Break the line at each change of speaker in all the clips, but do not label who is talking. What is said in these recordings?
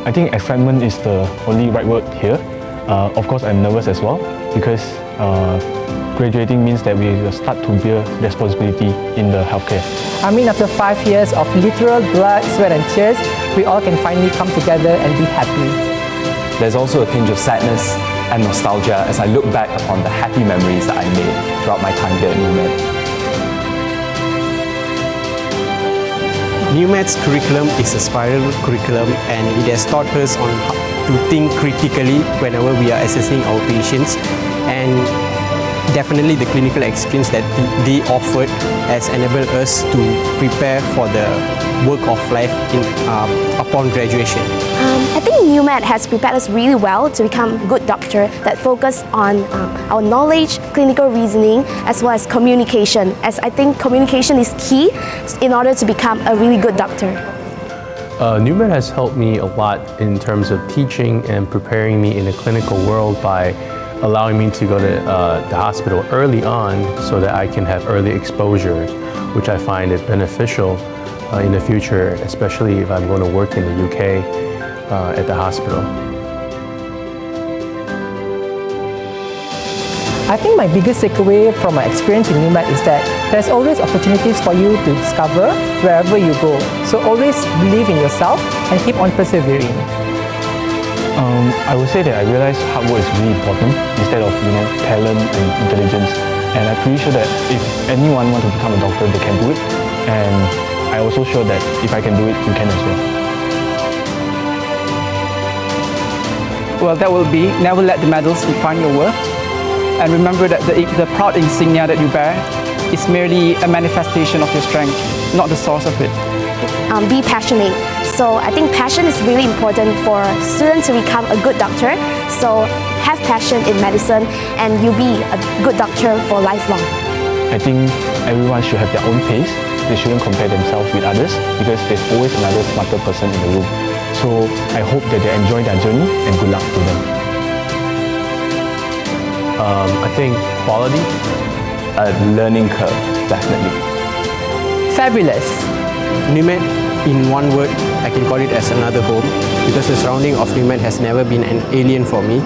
I think excitement is the only right word here. Of course, I'm nervous as well because graduating means that we will start to bear responsibility in the healthcare.
I mean, after 5 years of literal blood, sweat and tears, we all can finally come together and be happy.
There's also a tinge of sadness and nostalgia as I look back upon the happy memories that I made throughout my time here at NewMed.
NewMed's curriculum is a spiral curriculum and it has taught us on how to think critically whenever we are assessing our patients, and definitely the clinical experience that they offered has enabled us to prepare for the work of life upon graduation.
I think NewMed has prepared us really well to become a good doctor that focus on our knowledge, clinical reasoning, as well as communication, as I think communication is key in order to become a really good doctor.
NewMed has helped me a lot in terms of teaching and preparing me in the clinical world by allowing me to go to the hospital early on so that I can have early exposure, which I find is beneficial in the future, especially if I'm going to work in the UK at the hospital.
I think my biggest takeaway from my experience in NewMed is that there's always opportunities for you to discover wherever you go. So always believe in yourself and keep on persevering.
I would say that I realized hard work is really important instead of talent and intelligence. And I'm pretty sure that if anyone wants to become a doctor, they can do it. And I'm also sure that if I can do it, you can as well.
Well, that will be never let the medals define your worth. And remember that the proud insignia that you bear is merely a manifestation of your strength, not the source of it.
Be passionate. So I think passion is really important for students to become a good doctor. So have passion in medicine and you'll be a good doctor for lifelong.
I think everyone should have their own pace. They shouldn't compare themselves with others because there's always another smarter person in the room. So I hope that they enjoy their journey and good luck to them.
I think quality,
A learning curve, definitely.
Fabulous.
NewMed, in one word, I can call it as another home because the surrounding of NewMed has never been an alien for me.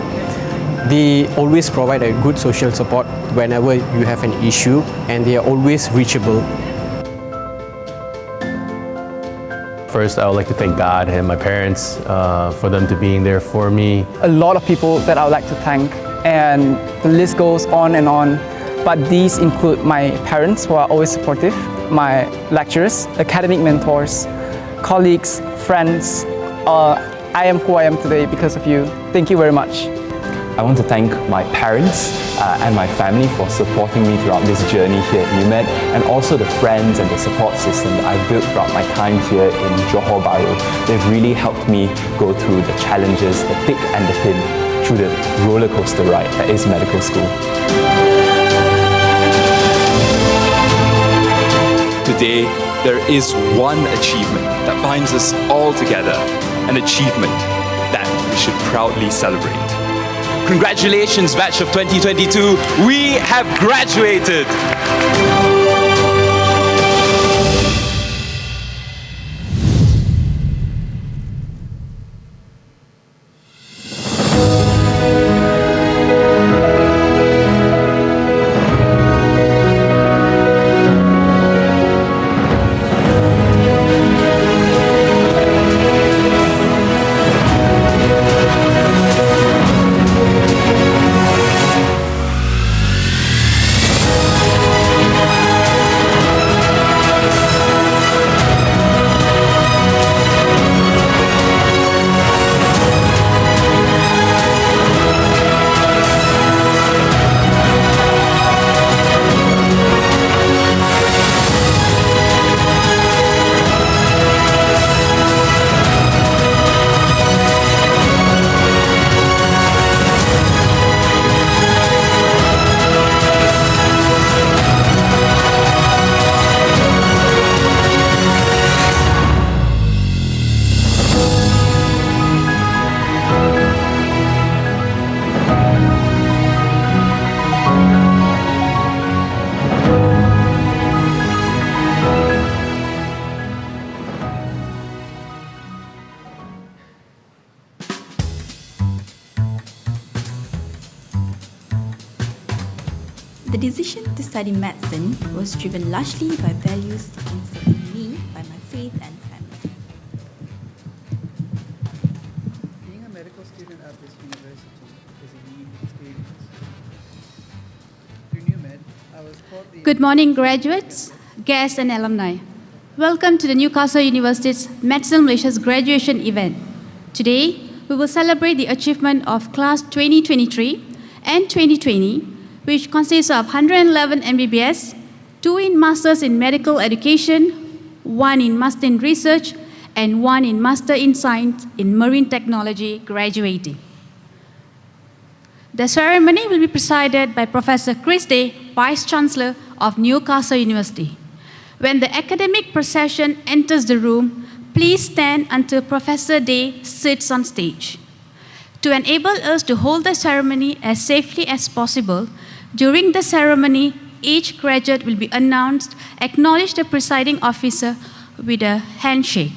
They always provide a good social support whenever you have an issue and they are always reachable.
first I would like to thank God and my parents for them to being there for me.
A lot of people that I would like to thank, and the list goes on and on. But these include my parents, who are always supportive, my lecturers, academic mentors, colleagues, friends. I am who I am today because of you. Thank you very much.
I want to thank my parents and my family for supporting me throughout this journey here at NewMed, and also the friends and the support system that I've built throughout my time here in Johor Bahru. They've really helped me go through the challenges, the thick and the thin, through the roller coaster ride that is medical school.
Today, there is one achievement that binds us all together, an achievement that we should proudly celebrate. Congratulations, batch of 2022, we have graduated!
The decision to study medicine was driven largely by values instilled in me by my faith and family.
Being a medical student at this university is a unique experience. Through NewMed, I was taught the...
Good morning, graduates, guests and alumni. Welcome to the Newcastle University Medicine Malaysia's graduation event. Today, we will celebrate the achievement of class 2023 and 2020, which consists of 111 MBBS, 2 in Masters in Medical Education, 1 in Master in Research, and 1 in Master in Science in Marine Technology graduating. The ceremony will be presided by Professor Chris Day, Vice Chancellor of Newcastle University. When the academic procession enters the room, please stand until Professor Day sits on stage. To enable us to hold the ceremony as safely as possible, during the ceremony, each graduate will be announced, acknowledge the presiding officer with a handshake.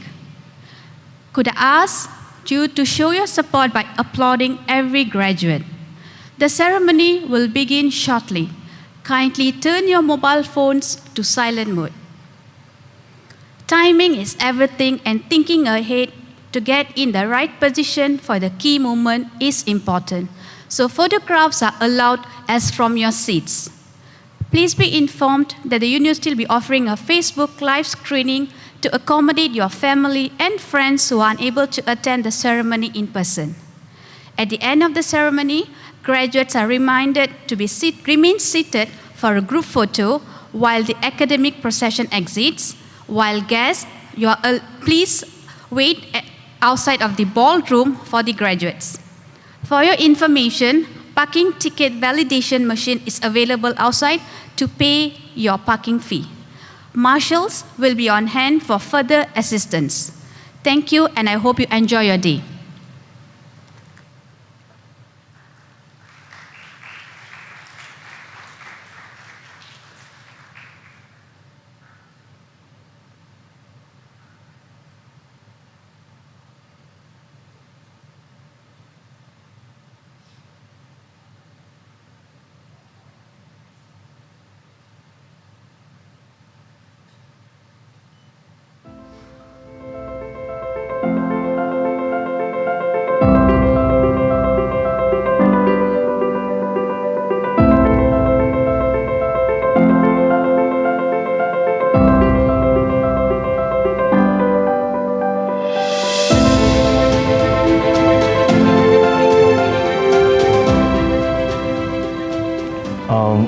Could I ask you to show your support by applauding every graduate? The ceremony will begin shortly. Kindly turn your mobile phones to silent mode. Timing is everything, and thinking ahead to get in the right position for the key moment is important. So photographs are allowed as from your seats. Please be informed that the university will be offering a Facebook live screening to accommodate your family and friends who are unable to attend the ceremony in person. At the end of the ceremony, graduates are reminded to remain seated for a group photo while the academic procession exits. While guests, please wait outside of the ballroom for the graduates. For your information, parking ticket validation machine is available outside to pay your parking fee. Marshals will be on hand for further assistance. Thank you, and I hope you enjoy your day.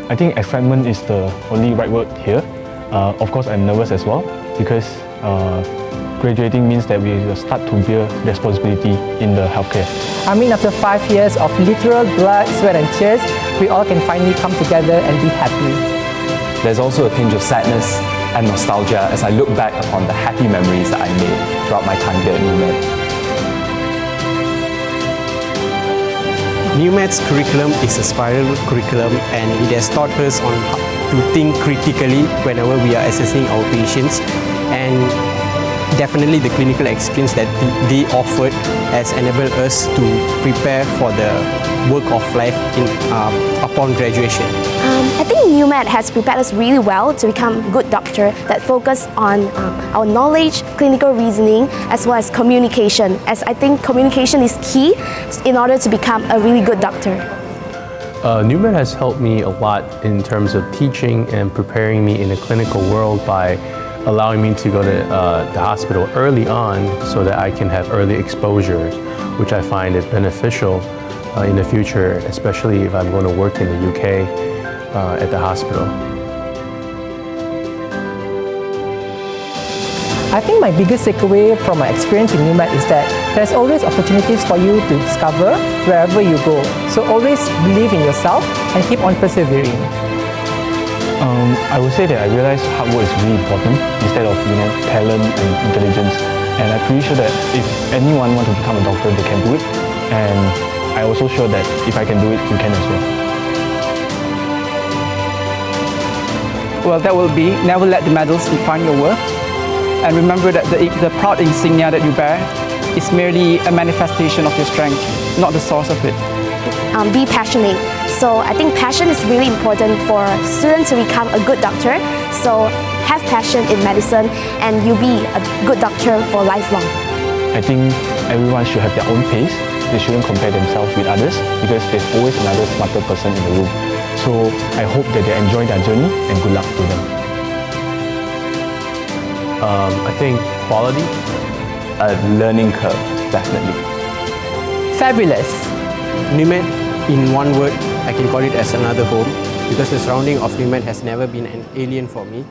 I think excitement is the only right word here. Of course, I'm nervous as well because graduating means that we will start to bear responsibility in the healthcare.
I mean, after 5 years of literal blood, sweat and tears, we all can finally come together and be happy.
There's also a tinge of sadness and nostalgia as I look back upon the happy memories that I made throughout my time here at NewMed.
NewMed's curriculum is a spiral curriculum, and it has taught us on how to think critically whenever we are assessing our patients, and definitely the clinical experience that they offered has enabled us to prepare for the work of life upon graduation.
I think NewMed has prepared us really well to become good doctor that focus on our knowledge, clinical reasoning, as well as communication, as I think communication is key in order to become a really good doctor.
NewMed has helped me a lot in terms of teaching and preparing me in the clinical world by allowing me to go to the hospital early on so that I can have early exposure, which I find it beneficial in the future, especially if I'm going to work in the UK at the hospital.
I think my biggest takeaway from my experience in NewMed is that there's always opportunities for you to discover wherever you go. So always believe in yourself and keep on persevering.
I would say that I realized hard work is really important instead of talent and intelligence. And I'm pretty sure that if anyone wants to become a doctor, they can do it. And I'm also sure that if I can do it, you can as well.
Well, that will be never let the medals define your worth. And remember that the proud insignia that you bear is merely a manifestation of your strength, not the source of it.
be passionate. So I think passion is really important for students to become a good doctor. So have passion in medicine and you'll be a good doctor for lifelong.
I think everyone should have their own pace. They shouldn't compare themselves with others because there's always another smarter person in the room. So I hope that they enjoy their journey and good luck to them.
I think quality.
A learning curve, definitely.
Fabulous.
NUMED, in one word, I can call it as another home because the surrounding of NUMED has never been an alien for me.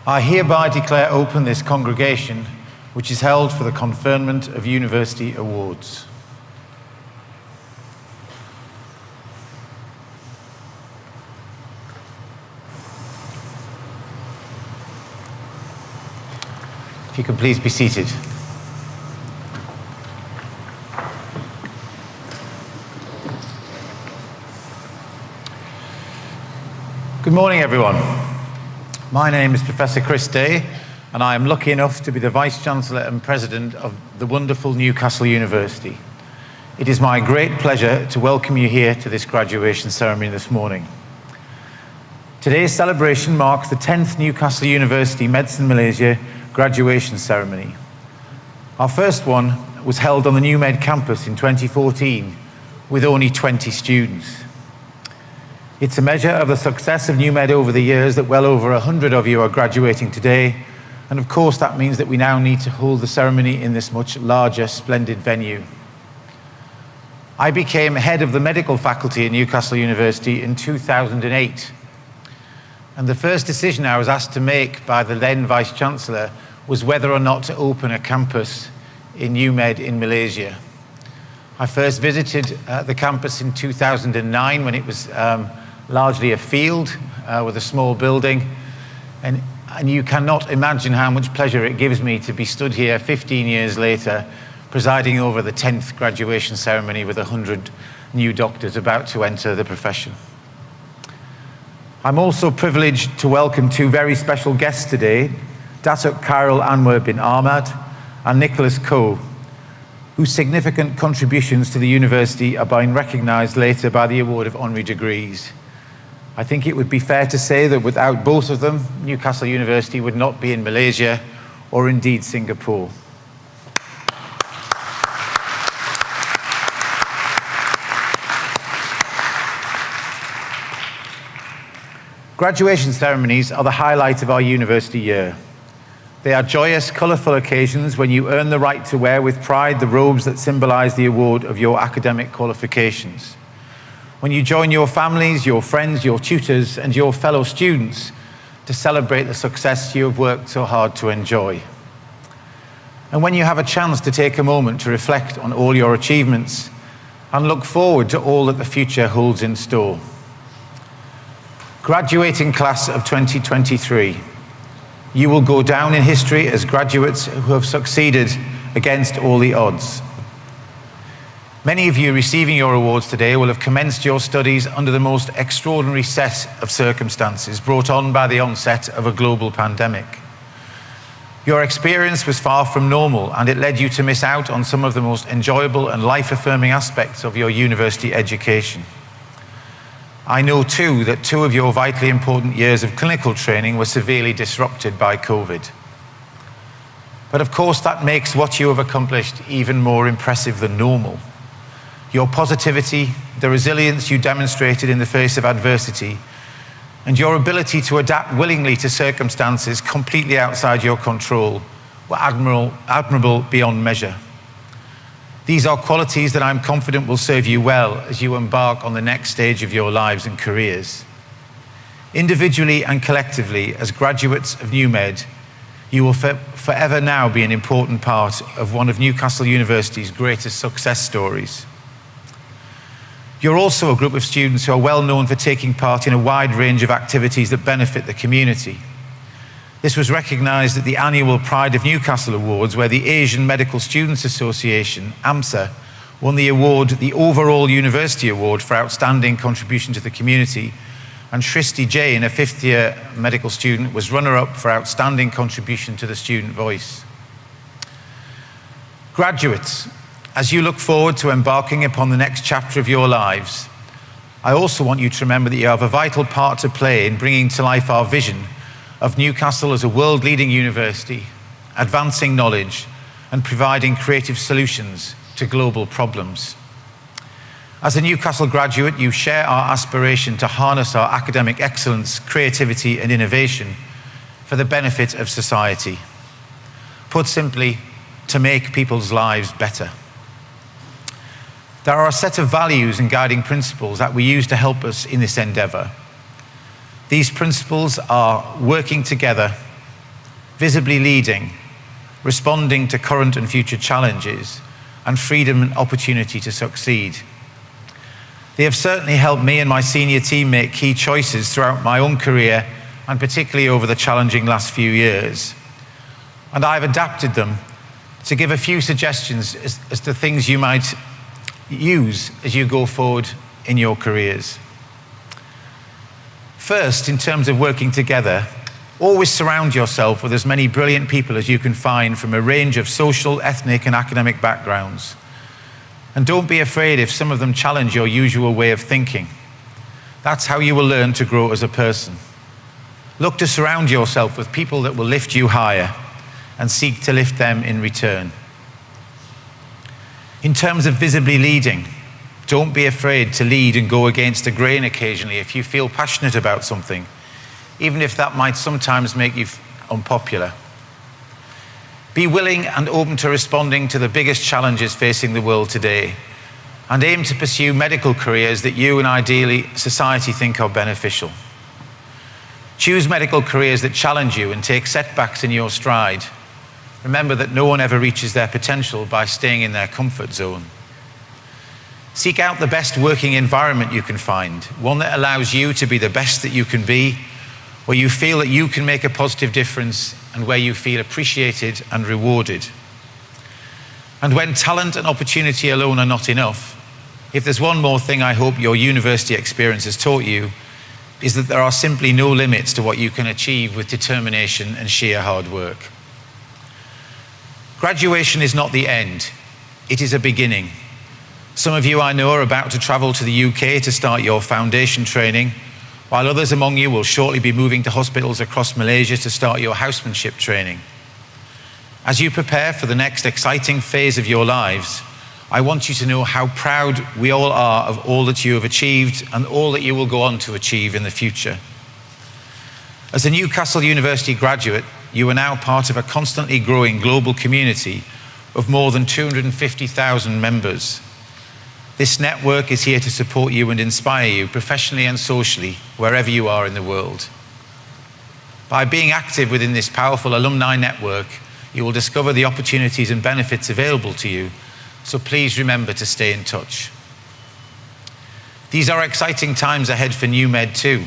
I hereby declare open this congregation, which is held for the conferment of university awards. you can please be seated. Good morning, everyone. My name is Professor Chris Day, and I am lucky enough to be the Vice-Chancellor and President of the wonderful Newcastle University. It is my great pleasure to welcome you here to this graduation ceremony this morning. Today's celebration marks the 10th Newcastle University Medicine Malaysia graduation ceremony. Our first one was held on the NewMed campus in 2014 with only 20 students. It's a measure of the success of NewMed over the years that well over 100 of you are graduating today, and of course that means that we now need to hold the ceremony in this much larger, splendid venue. I became head of the medical faculty at Newcastle University in 2008. And the first decision I was asked to make by the then Vice-Chancellor was whether or not to open a campus in NewMed in Malaysia. I first visited the campus in 2009 when it was largely a field with a small building. And you cannot imagine how much pleasure it gives me to be stood here 15 years later presiding over the 10th graduation ceremony with 100 new doctors about to enter the profession. I'm also privileged to welcome two very special guests today, Dr Anwar bin Ahmad and Nicholas Coe, whose significant contributions to the university are being recognised later by the award of honorary degrees. I think it would be fair to say that without both of them, Newcastle University would not be in Malaysia or indeed Singapore. Graduation ceremonies are the highlight of our university year. They are joyous, colourful occasions when you earn the right to wear with pride the robes that symbolise the award of your academic qualifications. When you join your families, your friends, your tutors, and your fellow students to celebrate the success you have worked so hard to enjoy. And when you have a chance to take a moment to reflect on all your achievements and look forward to all that the future holds in store. Graduating class of 2023, you will go down in history as graduates who have succeeded against all the odds. Many of you receiving your awards today will have commenced your studies under the most extraordinary set of circumstances brought on by the onset of a global pandemic. Your experience was far from normal, and it led you to miss out on some of the most enjoyable and life-affirming aspects of your university education. I know too that 2 of your vitally important years of clinical training were severely disrupted by COVID. But of course that makes what you have accomplished even more impressive than normal. Your positivity, the resilience you demonstrated in the face of adversity, and your ability to adapt willingly to circumstances completely outside your control were admirable beyond measure. These are qualities that I'm confident will serve you well as you embark on the next stage of your lives and careers. Individually and collectively, as graduates of NewMed, you will forever now be an important part of one of Newcastle University's greatest success stories. You're also a group of students who are well known for taking part in a wide range of activities that benefit the community. This was recognised at the annual Pride of Newcastle Awards, where the Asian Medical Students Association, AMSA, won the award, the Overall University Award for Outstanding Contribution to the Community, and Shristi Jain, a 5th-year medical student, was runner-up for Outstanding Contribution to the Student Voice. Graduates, as you look forward to embarking upon the next chapter of your lives, I also want you to remember that you have a vital part to play in bringing to life our vision of Newcastle as a world-leading university, advancing knowledge and providing creative solutions to global problems. As a Newcastle graduate, you share our aspiration to harness our academic excellence, creativity and innovation for the benefit of society. Put simply, to make people's lives better. There are a set of values and guiding principles that we use to help us in this endeavour. These principles are working together, visibly leading, responding to current and future challenges, and freedom and opportunity to succeed. They have certainly helped me and my senior team make key choices throughout my own career, and particularly over the challenging last few years. and I've adapted them to give a few suggestions as to things you might use as you go forward in your careers. First, in terms of working together, always surround yourself with as many brilliant people as you can find from a range of social, ethnic, and academic backgrounds. And don't be afraid if some of them challenge your usual way of thinking. That's how you will learn to grow as a person. Look to surround yourself with people that will lift you higher and seek to lift them in return. In terms of visibly leading, don't be afraid to lead and go against the grain occasionally if you feel passionate about something, even if that might sometimes make you unpopular. Be willing and open to responding to the biggest challenges facing the world today, and aim to pursue medical careers that you and ideally society think are beneficial. Choose medical careers that challenge you and take setbacks in your stride. Remember that no one ever reaches their potential by staying in their comfort zone. Seek out the best working environment you can find, one that allows you to be the best that you can be, where you feel that you can make a positive difference and where you feel appreciated and rewarded. And when talent and opportunity alone are not enough, if there's one more thing I hope your university experience has taught you, is that there are simply no limits to what you can achieve with determination and sheer hard work. Graduation is not the end, it is a beginning. Some of you I know are about to travel to the UK to start your foundation training, while others among you will shortly be moving to hospitals across Malaysia to start your housemanship training. As you prepare for the next exciting phase of your lives, I want you to know how proud we all are of all that you have achieved and all that you will go on to achieve in the future. As a Newcastle University graduate, you are now part of a constantly growing global community of more than 250,000 members. This network is here to support you and inspire you professionally and socially wherever you are in the world. By being active within this powerful alumni network, you will discover the opportunities and benefits available to you, so please remember to stay in touch. These are exciting times ahead for NewMed too.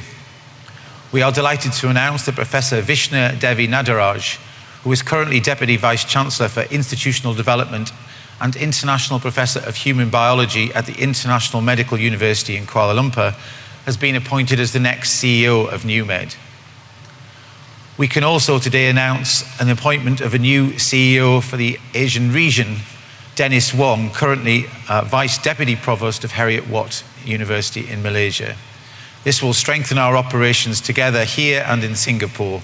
We are delighted to announce that Professor Vishna Devi Nadaraj, who is currently Deputy Vice-Chancellor for Institutional Development and International Professor of Human Biology at the International Medical University in Kuala Lumpur, has been appointed as the next CEO of NewMed. We can also today announce an appointment of a new CEO for the Asian region, Dennis Wong, currently Vice Deputy Provost of Heriot Watt University in Malaysia. This will strengthen our operations together here and in Singapore.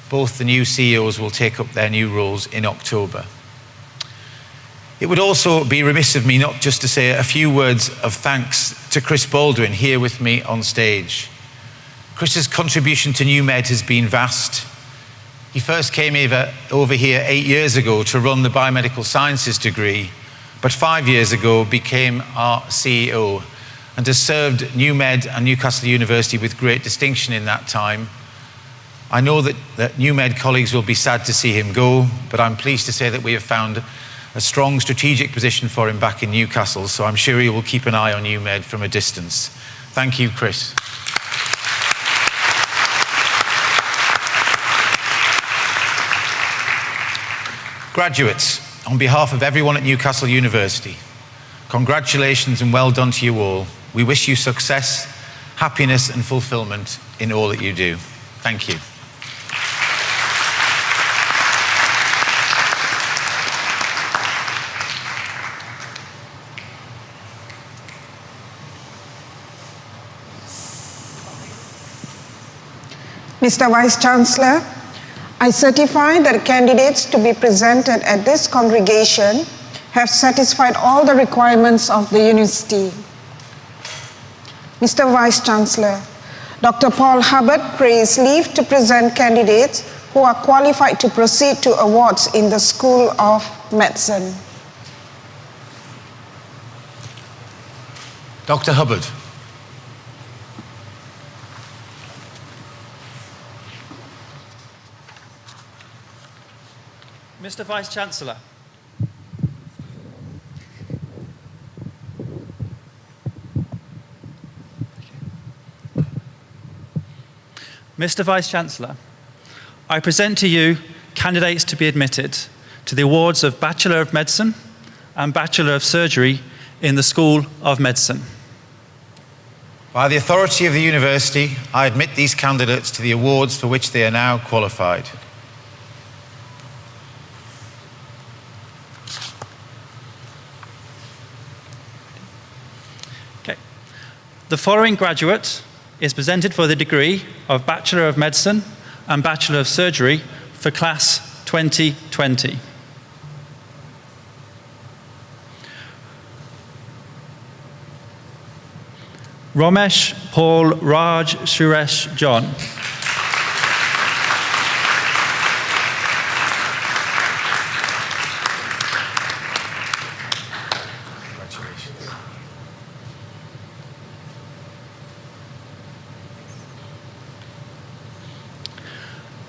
Both the new CEOs will take up their new roles in October. It would also be remiss of me not just to say a few words of thanks to Chris Baldwin here with me on stage. Chris's contribution to NewMed has been vast. He first came over here 8 years ago to run the biomedical sciences degree, but 5 years ago became our CEO and has served NewMed and Newcastle University with great distinction in that time. I know that NewMed colleagues will be sad to see him go, but I'm pleased to say that we have found a strong strategic position for him back in Newcastle, so I'm sure he will keep an eye on NewMed from a distance. Thank you, Chris. Graduates, on behalf of everyone at Newcastle University, congratulations and well done to you all. We wish you success, happiness and fulfillment in all that you do. Thank you.
Mr. Vice-Chancellor, I certify that candidates to be presented at this congregation have satisfied all the requirements of the university. Mr. Vice-Chancellor, Dr. Paul Hubbard prays leave to present candidates who are qualified to proceed to awards in the School of Medicine.
Dr. Hubbard.
Mr. Vice-Chancellor, Mr. Vice-Chancellor, I present to you candidates to be admitted to the awards of Bachelor of Medicine and Bachelor of Surgery in the School of Medicine.
By the authority of the university, I admit these candidates to the awards for which they are now qualified.
Okay. The following graduate is presented for the degree of Bachelor of Medicine and Bachelor of Surgery for Class 2020. Romesh Paul Raj Suresh John.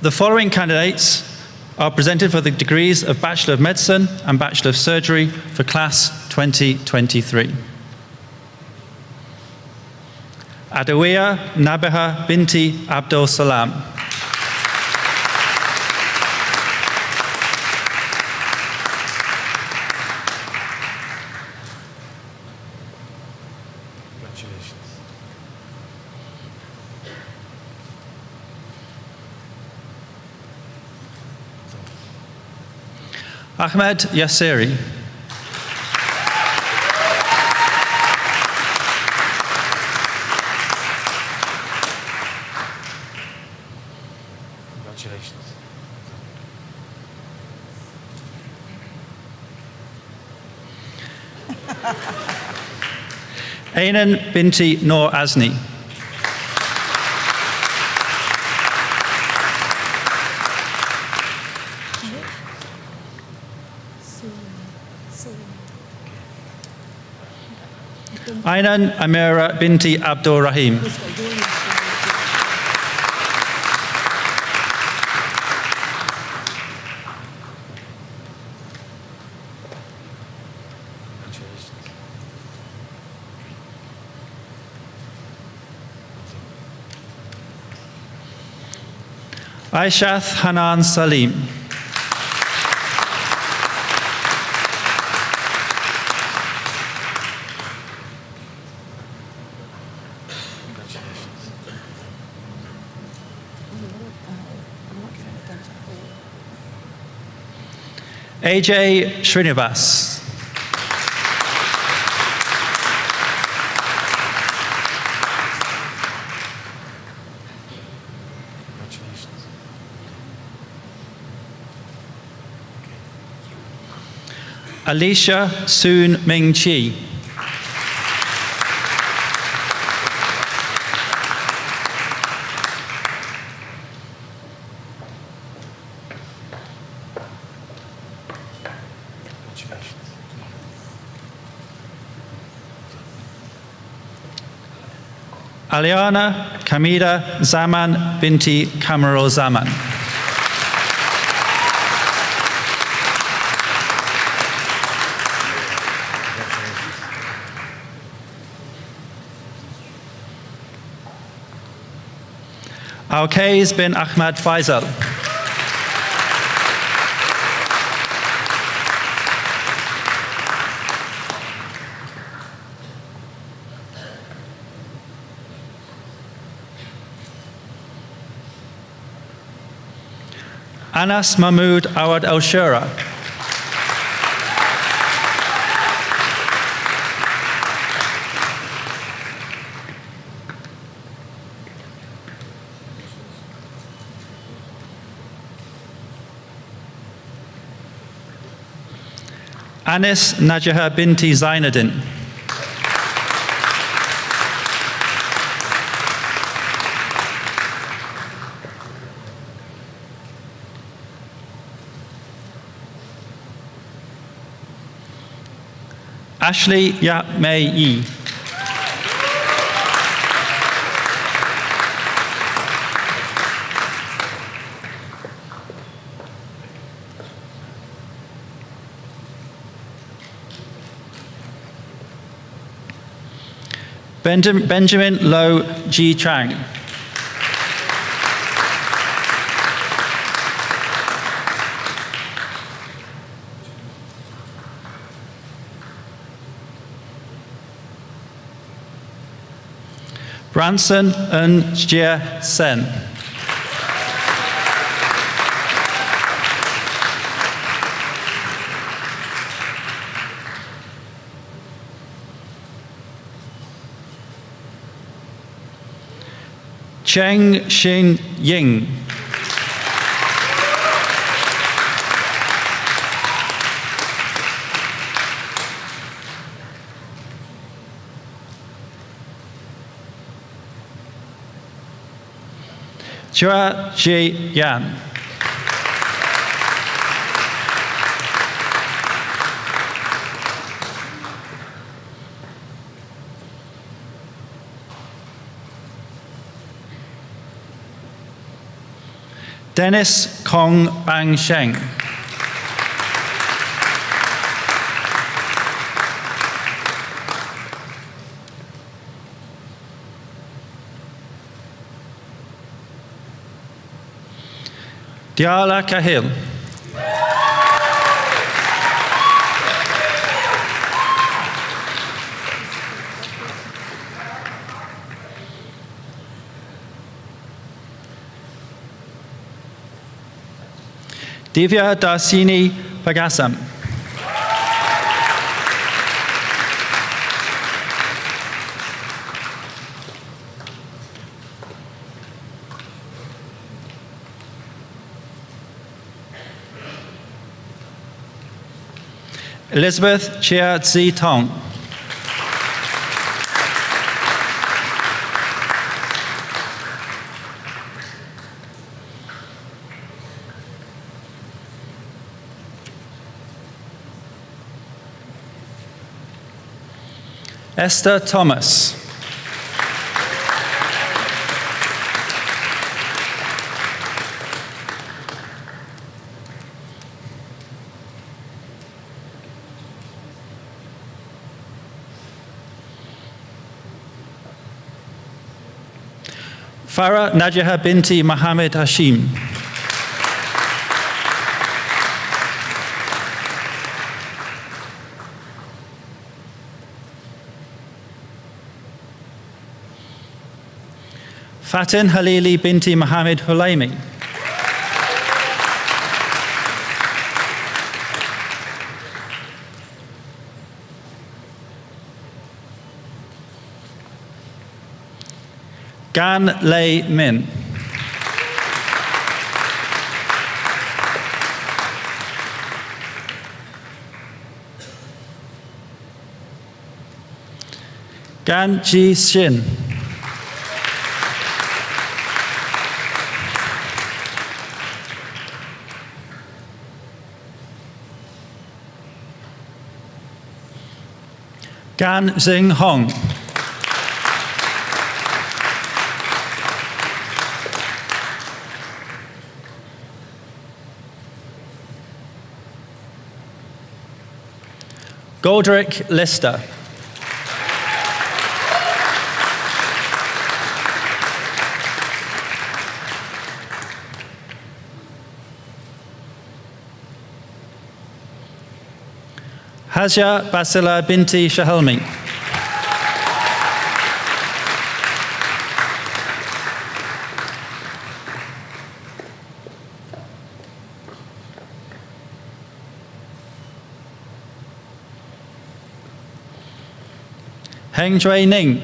The following candidates are presented for the degrees of Bachelor of Medicine and Bachelor of Surgery for Class 2023. Adawiya Nabiha Binti Abdul Salam. Ahmed Yasseri.
Congratulations.
Ainan Binti Noor Azni. Ainan Amira Binti Abdul Rahim. Aishath Hanan Salim. AJ Srinivas. Alicia Soon Ming Chi. Aliana Kamida Zaman Binti Kamarul Zaman. Alkaiz bin Ahmad Faisal. Anas Mahmoud Awad Al-Shura. Anis Najaha Binti Zainuddin. Ashley Yap Mei Yi. Benjamin Lo Ji Chang. Branson Eun Jia Sen. Cheng Xin Ying. Chua Ji Yan. Dennis Kong Bang Sheng. Diala Kahil. Divya Darsini Pagasam. Elizabeth Chia Zi Tong. Esther Thomas. Farah Najiha binti Mohammed Hashim. Fatin Halili binti Mohammed Hulaimi. Gan Lei Min. Gan Ji Shin. Gan Xing Hong. Goldrick Lister. Hazia Basila binti Shahelmi. Heng Shui Ning.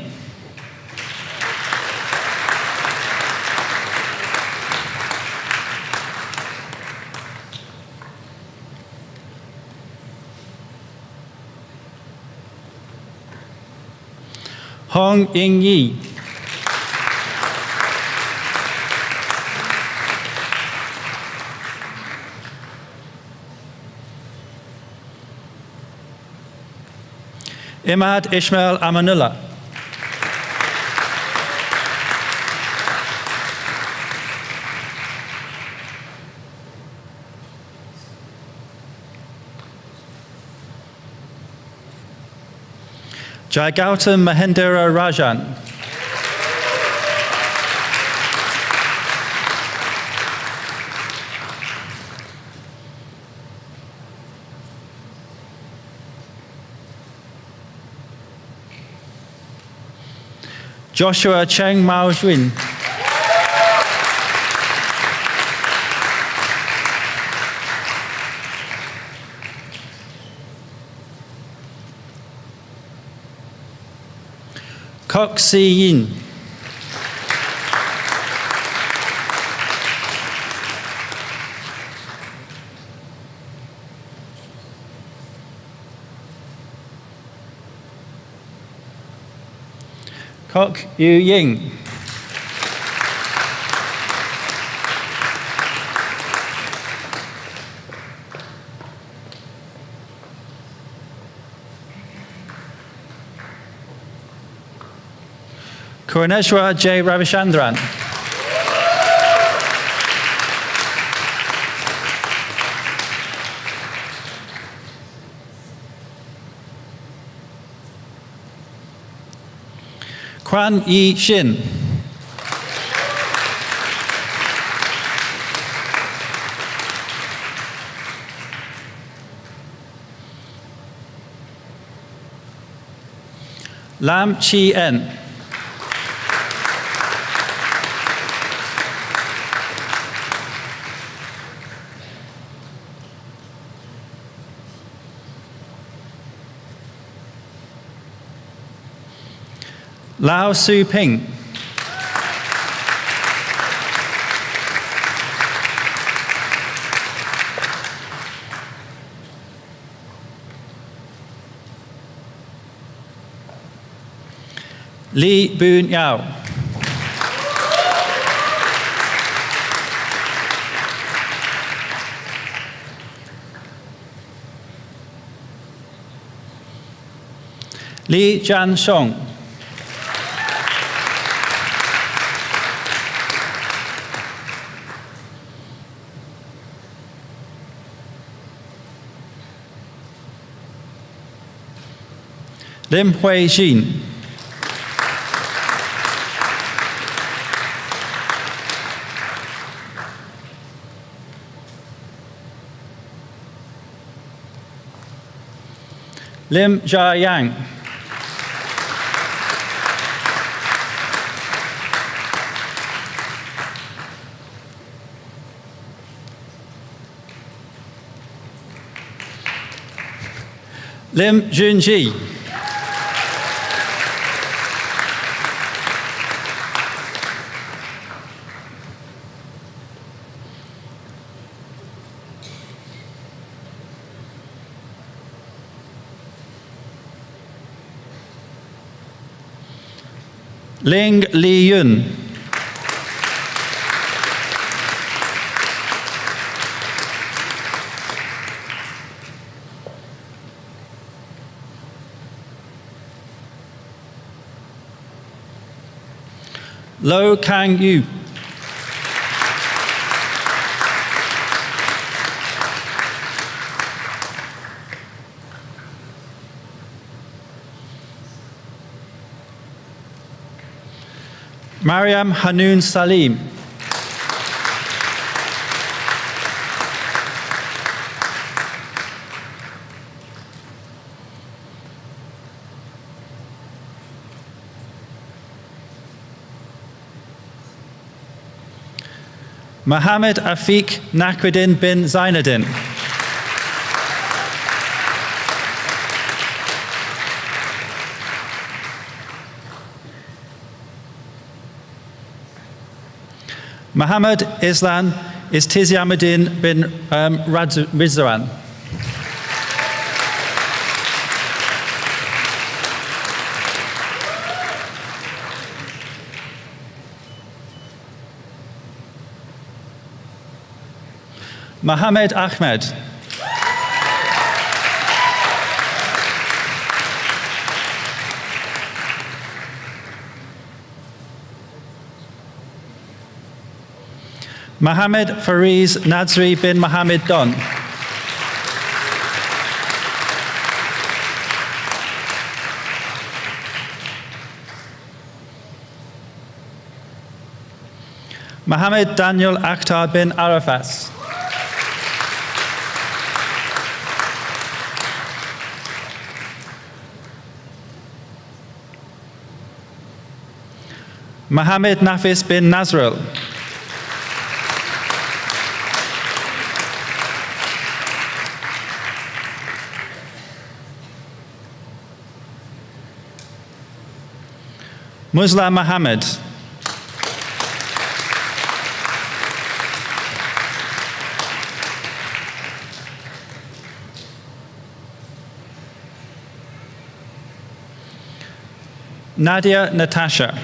Hong Ying Yi. Imad Ishmael Amanullah. Jagautam Mahendra Rajan. Joshua Cheng Mao Xuin. Kok Si Yin. Kok Yu Ying. Kuraneshwar J. Ravichandran. Kwan Yi Shin. Lam Chi En. Lao Su Ping. Lee Boon Yao. Lee Jan Song. Lim Hui Xin. Lim Jia Yang. Lim Junji. Ling Li Yun. Lo Kang Yu. Mariam Hanoun Salim. Mohammed Afiq Nakruddin bin Zainuddin. Muhammad Islan Istiziamuddin bin Rizwan. Mohammed Ahmed. Mohammed Fariz Nazri bin Mohammed Don. Mohammed Daniel Akhtar bin Arafat. Mohammed Nafis bin Nazrul. Musla Muhammad. Nadia Natasha.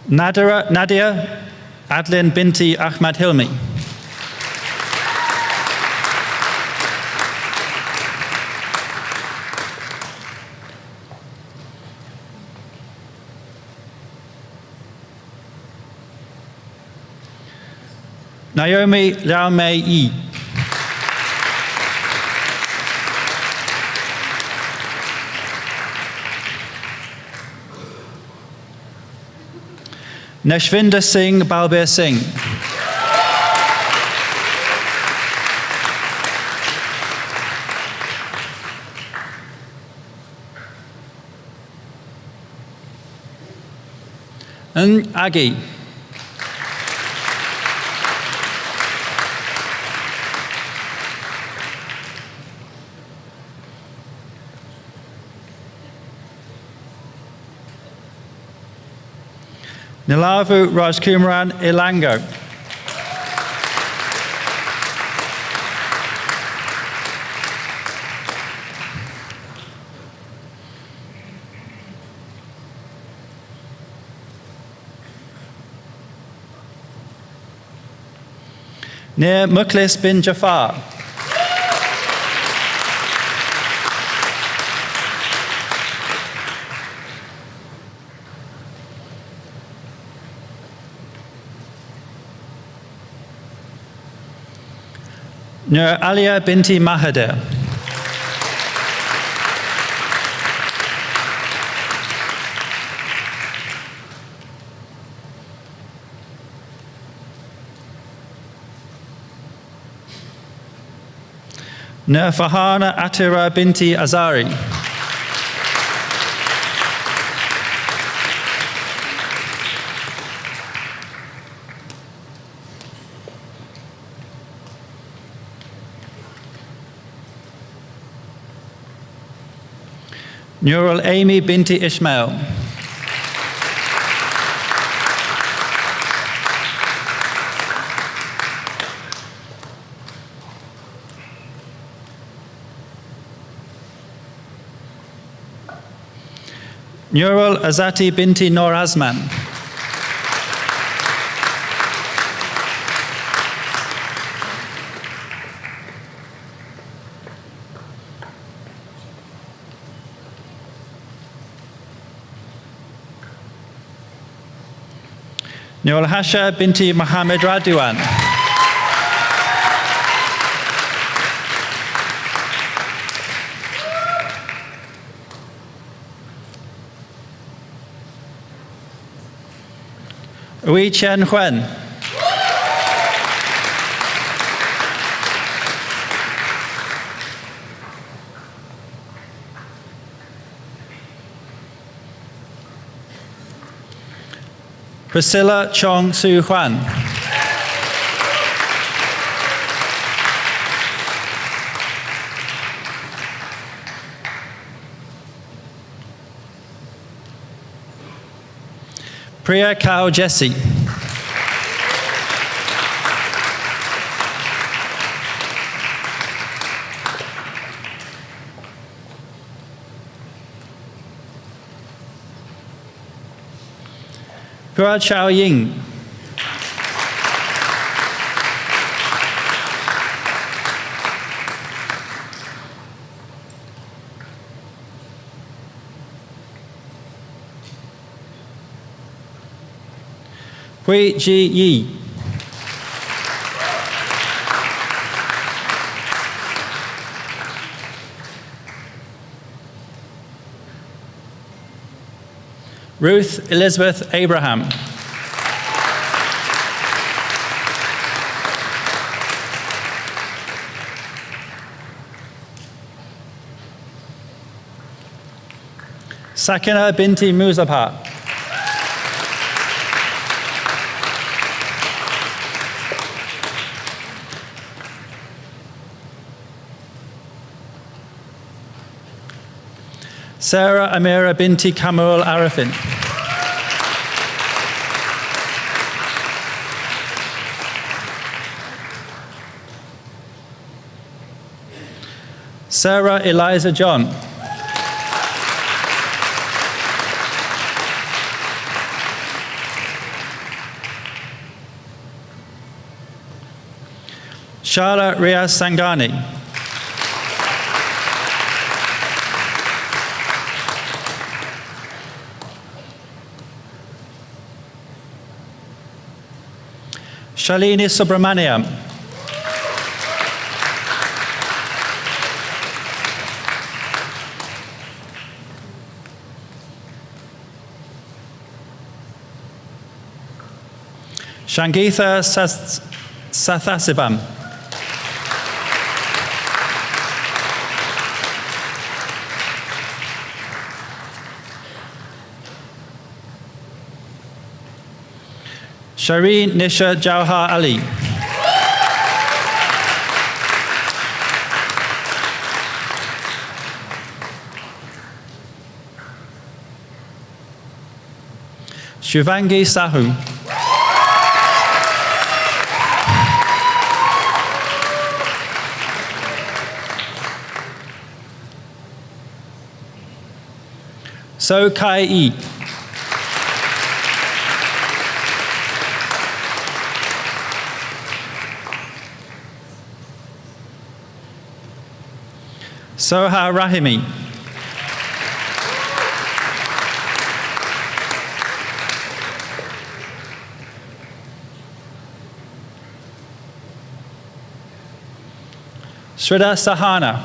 Nadia Adlin binti Ahmad Hilmi. Naomi Liao Mei Yi. Nashvinder Singh Balbir Singh. And Agi. Nilavu Rajkumaran Ilango. Nir Mukhlis bin Jafar. Nur Alia binti Mahadir. Nur Fahana Atira binti Azari. Nurul Amy binti Ismail. Nurul Azati binti Nur Azman. Nurul Hasha binti Muhammad Radwan. Wei Chen Huan. Priscilla Chong Su Huan. Priya Kao Jesse. Pura Chao Ying. Hui Ji Yi. Ruth Elizabeth Abraham. Sakina binti Muzafar. Sarah Amira binti Kamul Arifin. Sarah Eliza John. Shala Riaz Sangani. Shalini Subramaniam. Shangitha Sathasivam. Shireen Nisha Jauhar Ali. Shivangi Sahu. So Kai Yi. Soha Rahimi. Shrida Sahana.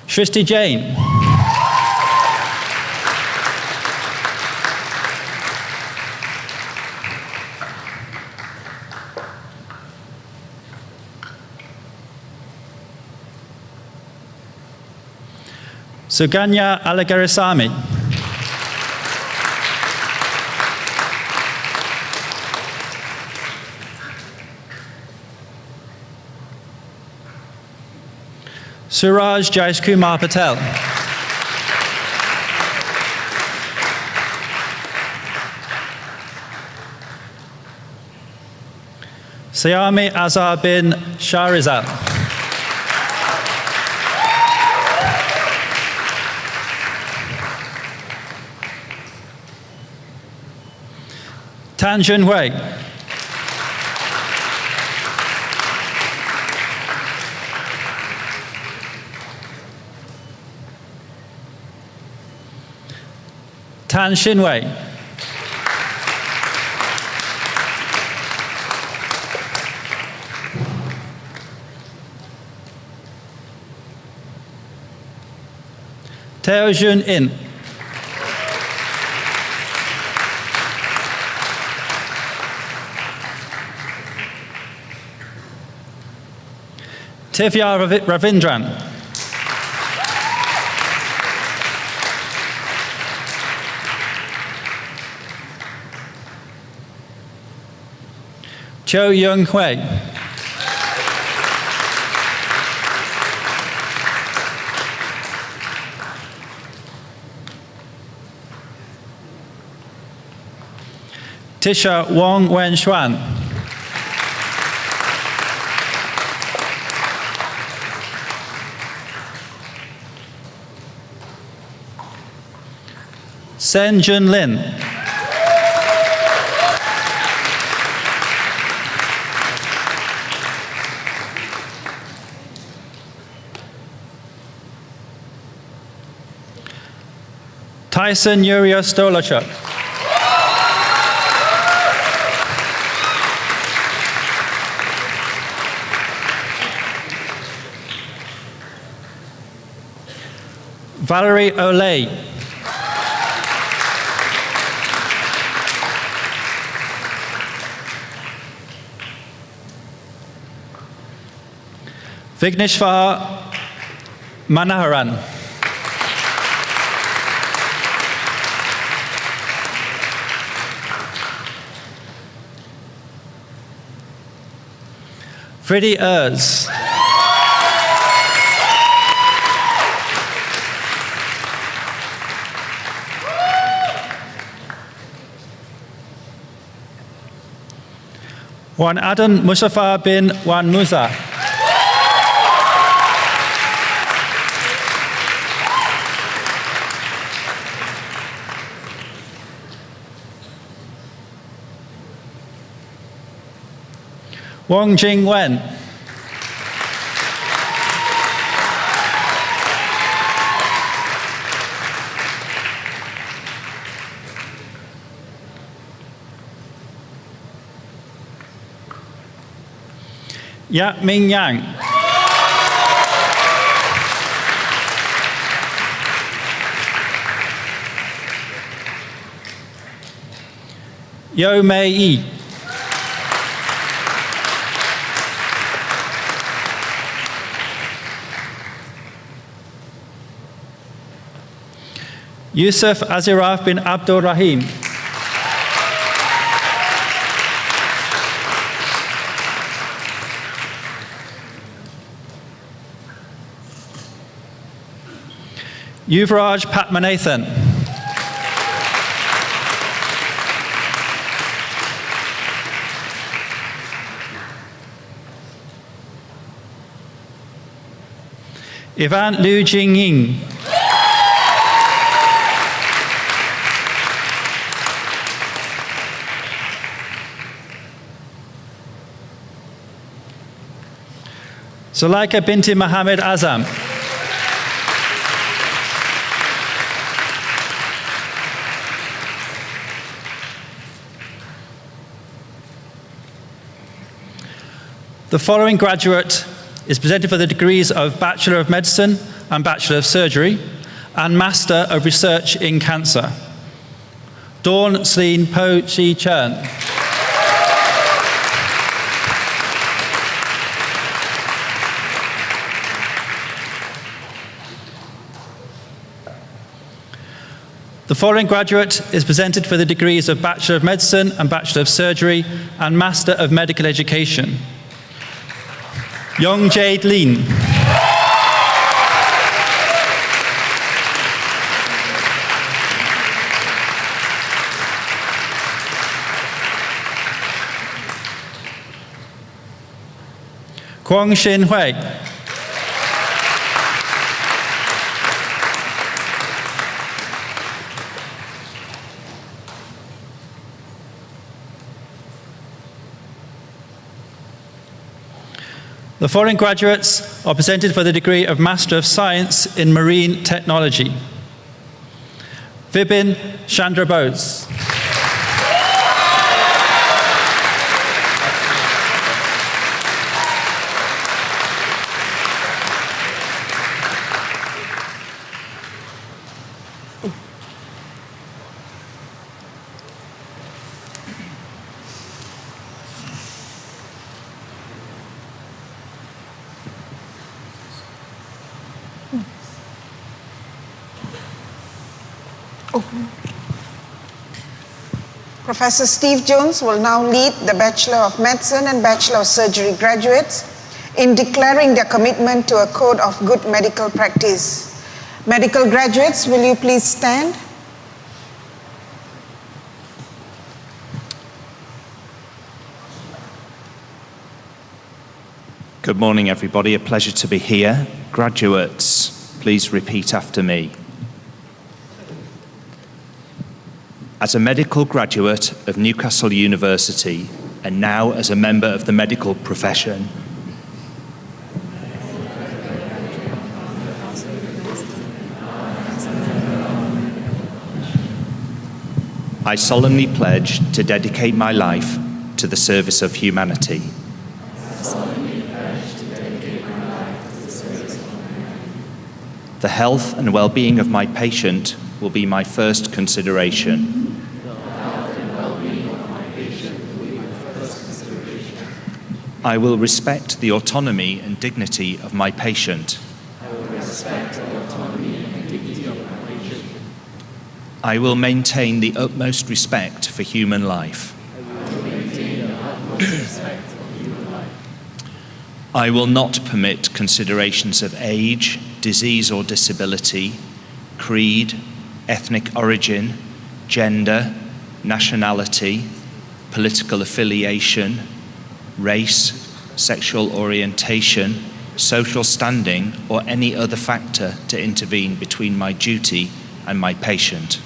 Shristi Jain. Suganya Alagarisami. Suraj Jaiskumar Patel. Sayami Azhar bin Shahrizal. Tan Junhui. Tan Xinwei. Teo Jun In. Tivya Ravindran. Cho Young Hui. Tisha Wong Wen Xuan. Sen Jun Lin. Tyson Yuria Stolachuk. Valerie Olay. Vigneshwar Manoharan. Freddie Ers. Wan Adan Mustafa bin Wan Musa. Wong Jing Wen. Yak Ming Yang. Yo Mei Yi. Yusuf Aziraf bin Abdul Rahim. Yuvraj Patmanathan. Ivan Liu Jingying. Zulaika binti Mohammed Azam. The following graduate is presented for the degrees of Bachelor of Medicine and Bachelor of Surgery and Master of Research in Cancer. Dawn Sleen Po Chi Chern. The following graduate is presented for the degrees of Bachelor of Medicine and Bachelor of Surgery and Master of Medical Education. Yong Jade Lin. Kwong Shin Hui. The following graduates are presented for the degree of Master of Science in Marine Technology. Vibin Chandra Bose.
Professor Steve Jones will now lead the Bachelor of Medicine and Bachelor of Surgery graduates in declaring their commitment to a code of good medical practice. Medical graduates, will you please stand?
Good morning, everybody. A pleasure to be here. Graduates, please repeat after me. As a medical graduate of Newcastle University and now as a member of the medical profession, I solemnly pledge to dedicate my life to the service of humanity. The health and well-being of my patient will be my first consideration. I will respect the autonomy and dignity of my patient. I will maintain the utmost respect for human life. I will not permit considerations of age, disease or disability, creed, ethnic origin, gender, nationality, political affiliation, race, sexual orientation, social standing, or any other factor to intervene between my duty and my patient.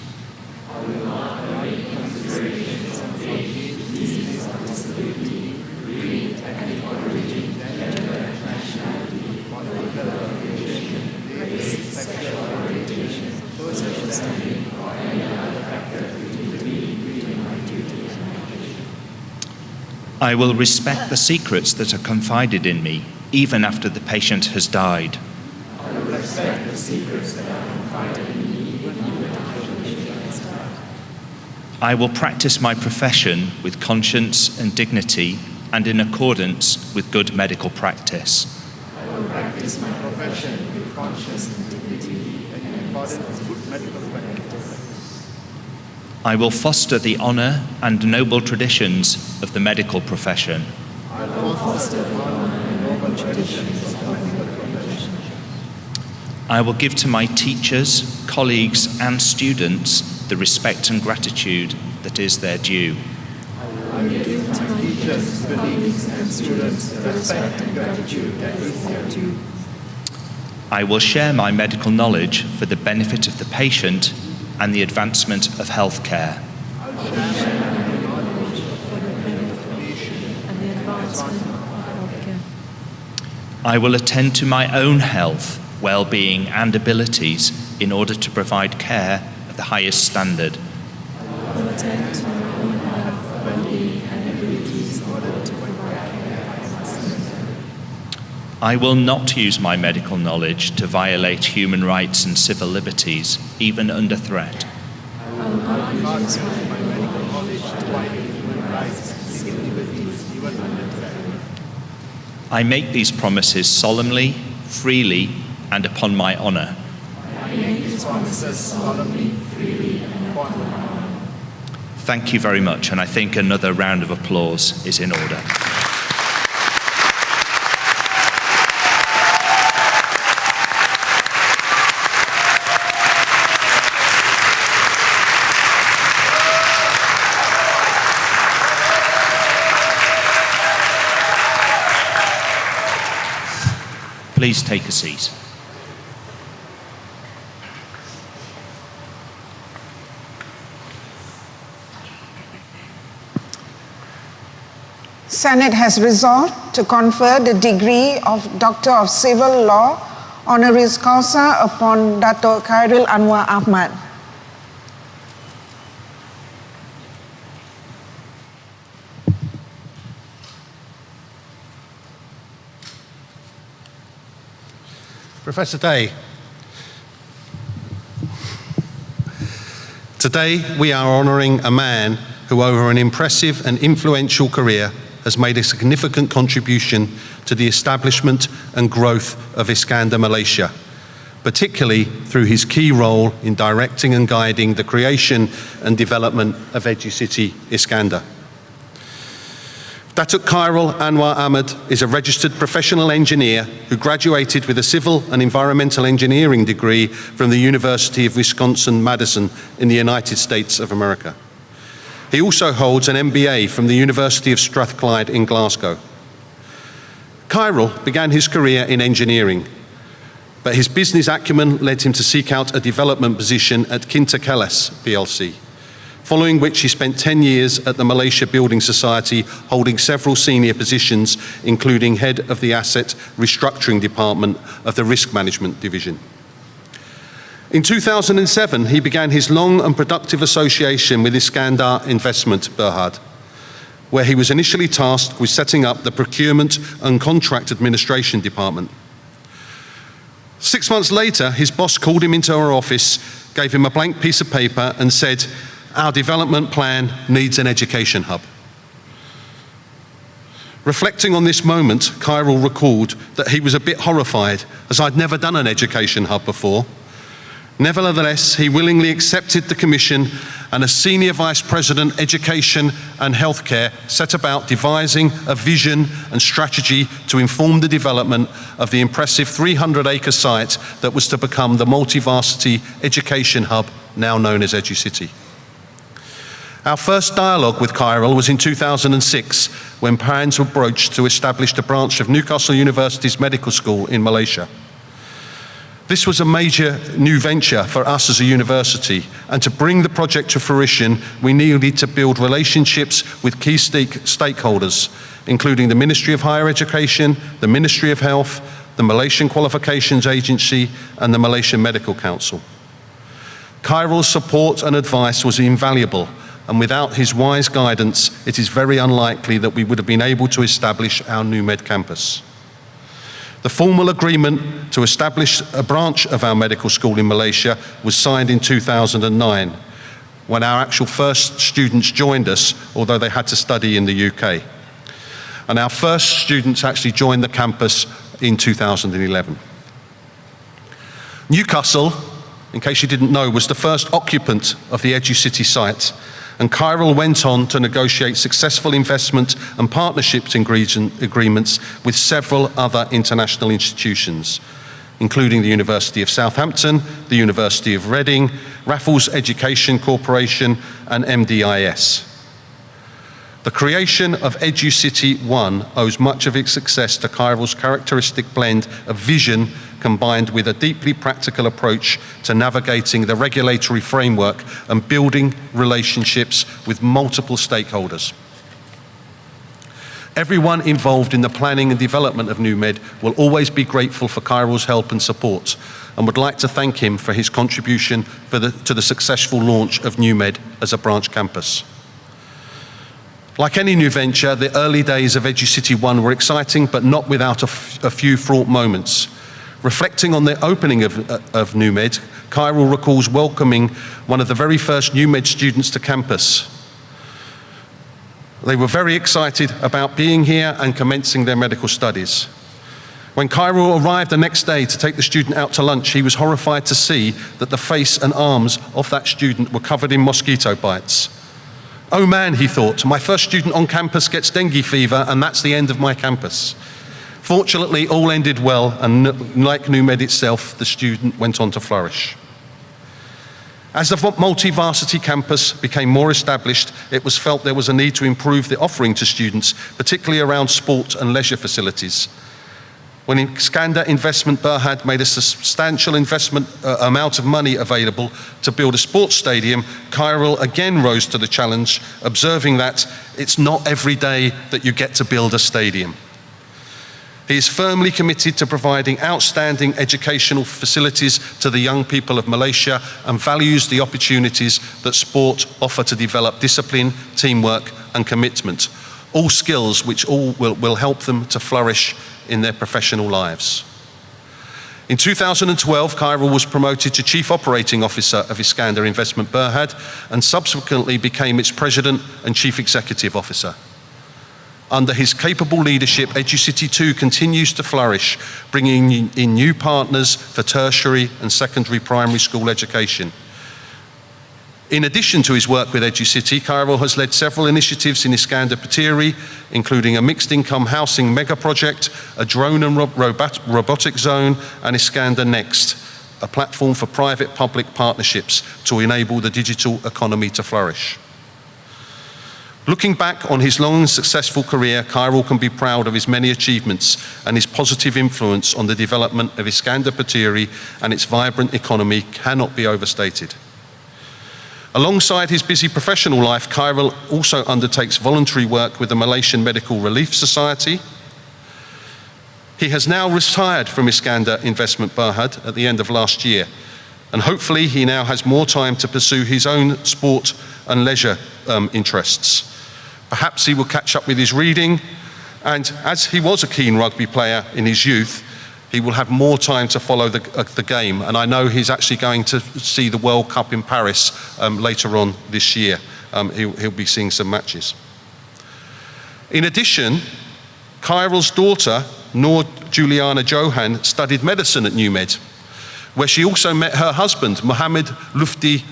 I will respect the secrets that are confided in me, even after the patient has died.
I will respect the secrets that are confided in me, even after the patient has died.
I will practice my profession with conscience and dignity and in accordance with good medical practice.
I will practice my profession with conscience and dignity and in accordance with good medical practice.
I will foster the honour and noble traditions of the medical profession.
I will foster the honour and noble traditions of the medical profession.
I will give to my teachers, colleagues and students the respect and gratitude that is their due.
I will give to my teachers, colleagues and students the respect and gratitude that is their due.
I will share my medical knowledge for the benefit of the patient and the advancement of healthcare. I will attend to my own health, well-being and abilities in order to provide care of the highest standard.
I will attend to my own health, well-being and abilities in order to provide care of the highest standard.
I will not use my medical knowledge to violate human rights and civil liberties, even under threat.
I will not use my medical knowledge to violate human rights and civil liberties, even under threat.
I make these promises solemnly, freely, and upon my honour.
I make these promises solemnly, freely, and upon my honour.
Thank you very much, and I think another round of applause is in order. Please take a seat.
Senate has resolved to confer the degree of Doctor of Civil Law honoris causa upon Dr. Anwar Ahmad.
Professor Day, today we are honouring a man who over an impressive and influential career has made a significant contribution to the establishment and growth of Iskandar Malaysia, particularly through his key role in directing and guiding the creation and development of EduCity Iskandar. Dr Anwar Ahmad is a registered professional engineer who graduated with a civil and environmental engineering degree from the University of Wisconsin-Madison in the United States of America. He also holds an MBA from the University of Strathclyde in Glasgow. Kyril began his career in engineering, but his business acumen led him to seek out a development position at Kintakeles plc, following which he spent 10 years at the Malaysia Building Society holding several senior positions, including head of the Asset Restructuring Department of the Risk Management Division. In 2007, he began his long and productive association with Iskandar Investment Berhad, where he was initially tasked with setting up the Procurement and Contract Administration Department. 6 months later, his boss called him into our office, gave him a blank piece of paper and said, "Our development plan needs an education hub." Reflecting on this moment, Kyril recalled that he was a bit horrified, as I'd never done an education hub before. Nevertheless, he willingly accepted the commission, and as Senior Vice President, Education and Healthcare, set about devising a vision and strategy to inform the development of the impressive 300-acre site that was to become the multi-varsity education hub now known as EduCity. Our first dialogue with Kyril was in 2006, when plans were broached to establish a branch of Newcastle University's medical school in Malaysia. This was a major new venture for us as a university, and to bring the project to fruition, we needed to build relationships with key stakeholders, including the Ministry of Higher Education, the Ministry of Health, the Malaysian Qualifications Agency, and the Malaysian Medical Council. Kyril's support and advice was invaluable, and without his wise guidance, it is very unlikely that we would have been able to establish our NUMED campus. The formal agreement to establish a branch of our medical school in Malaysia was signed in 2009, when our actual first students joined us, although they had to study in the UK. And our first students actually joined the campus in 2011. Newcastle, in case you didn't know, was the first occupant of the EduCity site, and Kyril went on to negotiate successful investment and partnerships agreements with several other international institutions, including the University of Southampton, the University of Reading, Raffles Education Corporation, and MDIS. The creation of EduCity 1 owes much of its success to Kyril's characteristic blend of vision combined with a deeply practical approach to navigating the regulatory framework and building relationships with multiple stakeholders. Everyone involved in the planning and development of NUMED will always be grateful for Kyril's help and support, and would like to thank him for his contribution to the successful launch of NUMED as a branch campus. Like any new venture, the early days of EduCity 1 were exciting, but not without a few fraught moments. Reflecting on the opening of NUMED, Kyril recalls welcoming one of the very first NUMED students to campus. They were very excited about being here and commencing their medical studies. When Kyril arrived the next day to take the student out to lunch, he was horrified to see that the face and arms of that student were covered in mosquito bites. Oh man, he thought, my first student on campus gets dengue fever and that's the end of my campus. Fortunately, all ended well, and like NUMED itself, the student went on to flourish. As the multi-varsity campus became more established, it was felt there was a need to improve the offering to students, particularly around sport and leisure facilities. When Iskandar Investment Berhad made a substantial amount of money available to build a sports stadium, Kyril again rose to the challenge, observing that it's not every day that you get to build a stadium. He is firmly committed to providing outstanding educational facilities to the young people of Malaysia and values the opportunities that sport offer to develop discipline, teamwork and commitment, all skills which will help them to flourish in their professional lives. In 2012, Kyril was promoted to Chief Operating Officer of Iskandar Investment Berhad and subsequently became its President and Chief Executive Officer. Under his capable leadership, EduCity 2 continues to flourish, bringing in new partners for tertiary and secondary primary school education. In addition to his work with EduCity, Kyril has led several initiatives in Iskandar Petiri, including a mixed-income housing mega project, a drone and robotic zone, and Iskandar Next, a platform for private-public partnerships to enable the digital economy to flourish. Looking back on his long and successful career, Kyril can be proud of his many achievements and his positive influence on the development of Iskandar Petiri and its vibrant economy cannot be overstated. Alongside his busy professional life, Kyril also undertakes voluntary work with the Malaysian Medical Relief Society. He has now retired from Iskandar Investment Berhad at the end of last year, and hopefully he now has more time to pursue his own sport and leisure interests. Perhaps he will catch up with his reading, and as he was a keen rugby player in his youth, he will have more time to follow the game, and I know he's actually going to see the World Cup in Paris later on this year. He'll be seeing some matches. In addition, Kyral's daughter, Noor Juliana Johan, studied medicine at NUMED, where she also met her husband, Mohammed Lufti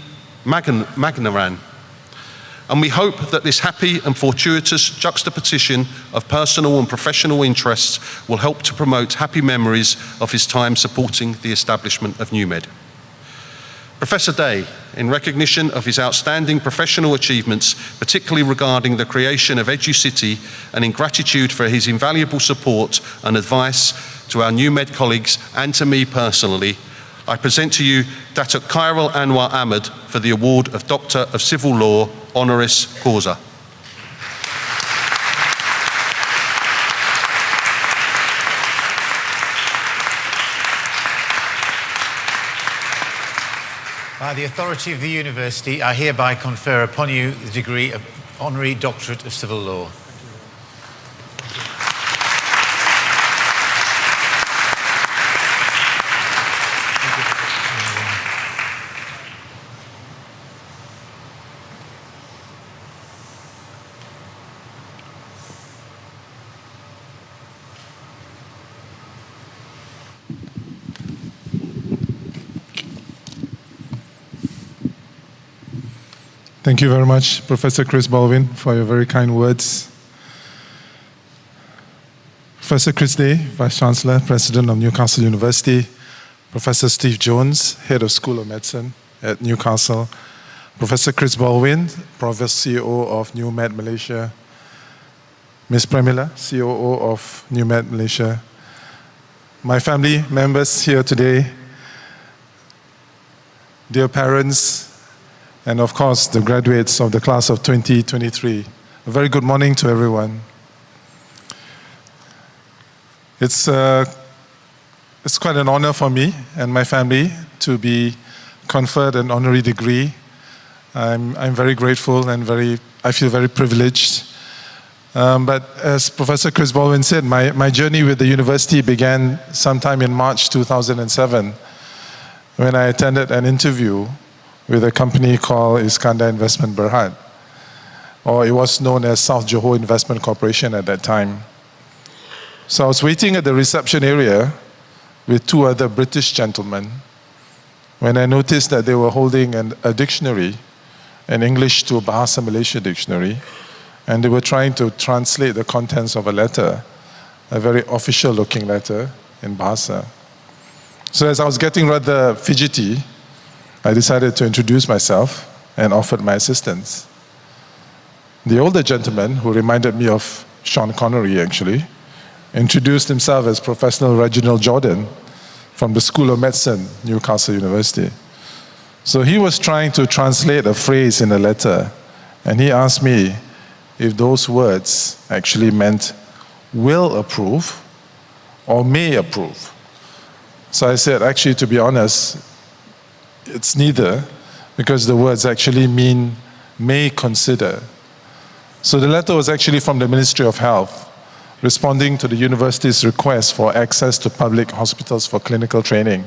Magnaran. And we hope that this happy and fortuitous juxtaposition of personal and professional interests will help to promote happy memories of his time supporting the establishment of NUMED. Professor Day, in recognition of his outstanding professional achievements, particularly regarding the creation of EduCity, and in gratitude for his invaluable support and advice to our NUMED colleagues and to me personally, I present to you Dr Dr Anwar Ahmed for the award of Doctor of Civil Law, honoris causa.
By the authority of the University, I hereby confer upon you the degree of Honorary Doctorate of Civil Law.
Thank you very much, Professor Chris Baldwin, for your very kind words. Professor Chris Day, Vice Chancellor, President of Newcastle University, Professor Steve Jones, Head of School of Medicine at Newcastle, Professor Chris Baldwin, Provost CEO of NUMED Malaysia, Ms. Premila, COO of NUMED Malaysia, my family members here today, dear parents, and of course, the graduates of the class of 2023. A very good morning to everyone. It's quite an honor for me and my family to be conferred an honorary degree. I'm very grateful and I feel very privileged. But as Professor Chris Baldwin said, my journey with the university began sometime in March 2007 when I attended an interview with a company called Iskandar Investment Berhad, or it was known as South Johor Investment Corporation at that time. So I was waiting at the reception area with two other British gentlemen when I noticed that they were holding a dictionary, an English to Bahasa Malaysia dictionary, and they were trying to translate the contents of a letter, a very official looking letter in Bahasa. So as I was getting rather fidgety, I decided to introduce myself and offered my assistance. The older gentleman, who reminded me of Sean Connery actually, introduced himself as Professor Reginald Jordan from the School of Medicine, Newcastle University. So he was trying to translate a phrase in a letter, and he asked me if those words actually meant will approve or may approve. So I said, actually, to be honest, it's neither, because the words actually mean may consider. So the letter was actually from the Ministry of Health, responding to the university's request for access to public hospitals for clinical training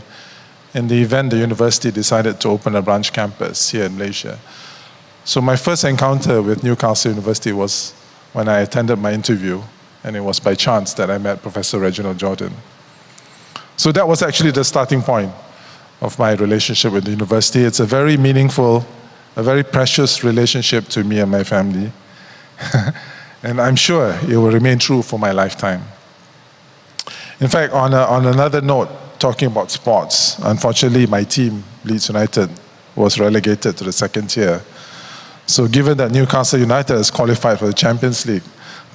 in the event the university decided to open a branch campus here in Malaysia. So my first encounter with Newcastle University was when I attended my interview, and it was by chance that I met Professor Reginald Jordan. So that was actually the starting point of my relationship with the university. It's a very meaningful, a very precious relationship to me and my family. And I'm sure it will remain true for my lifetime. In fact, on another note, talking about sports, unfortunately my team, Leeds United, was relegated to the second tier. So given that Newcastle United has qualified for the Champions League,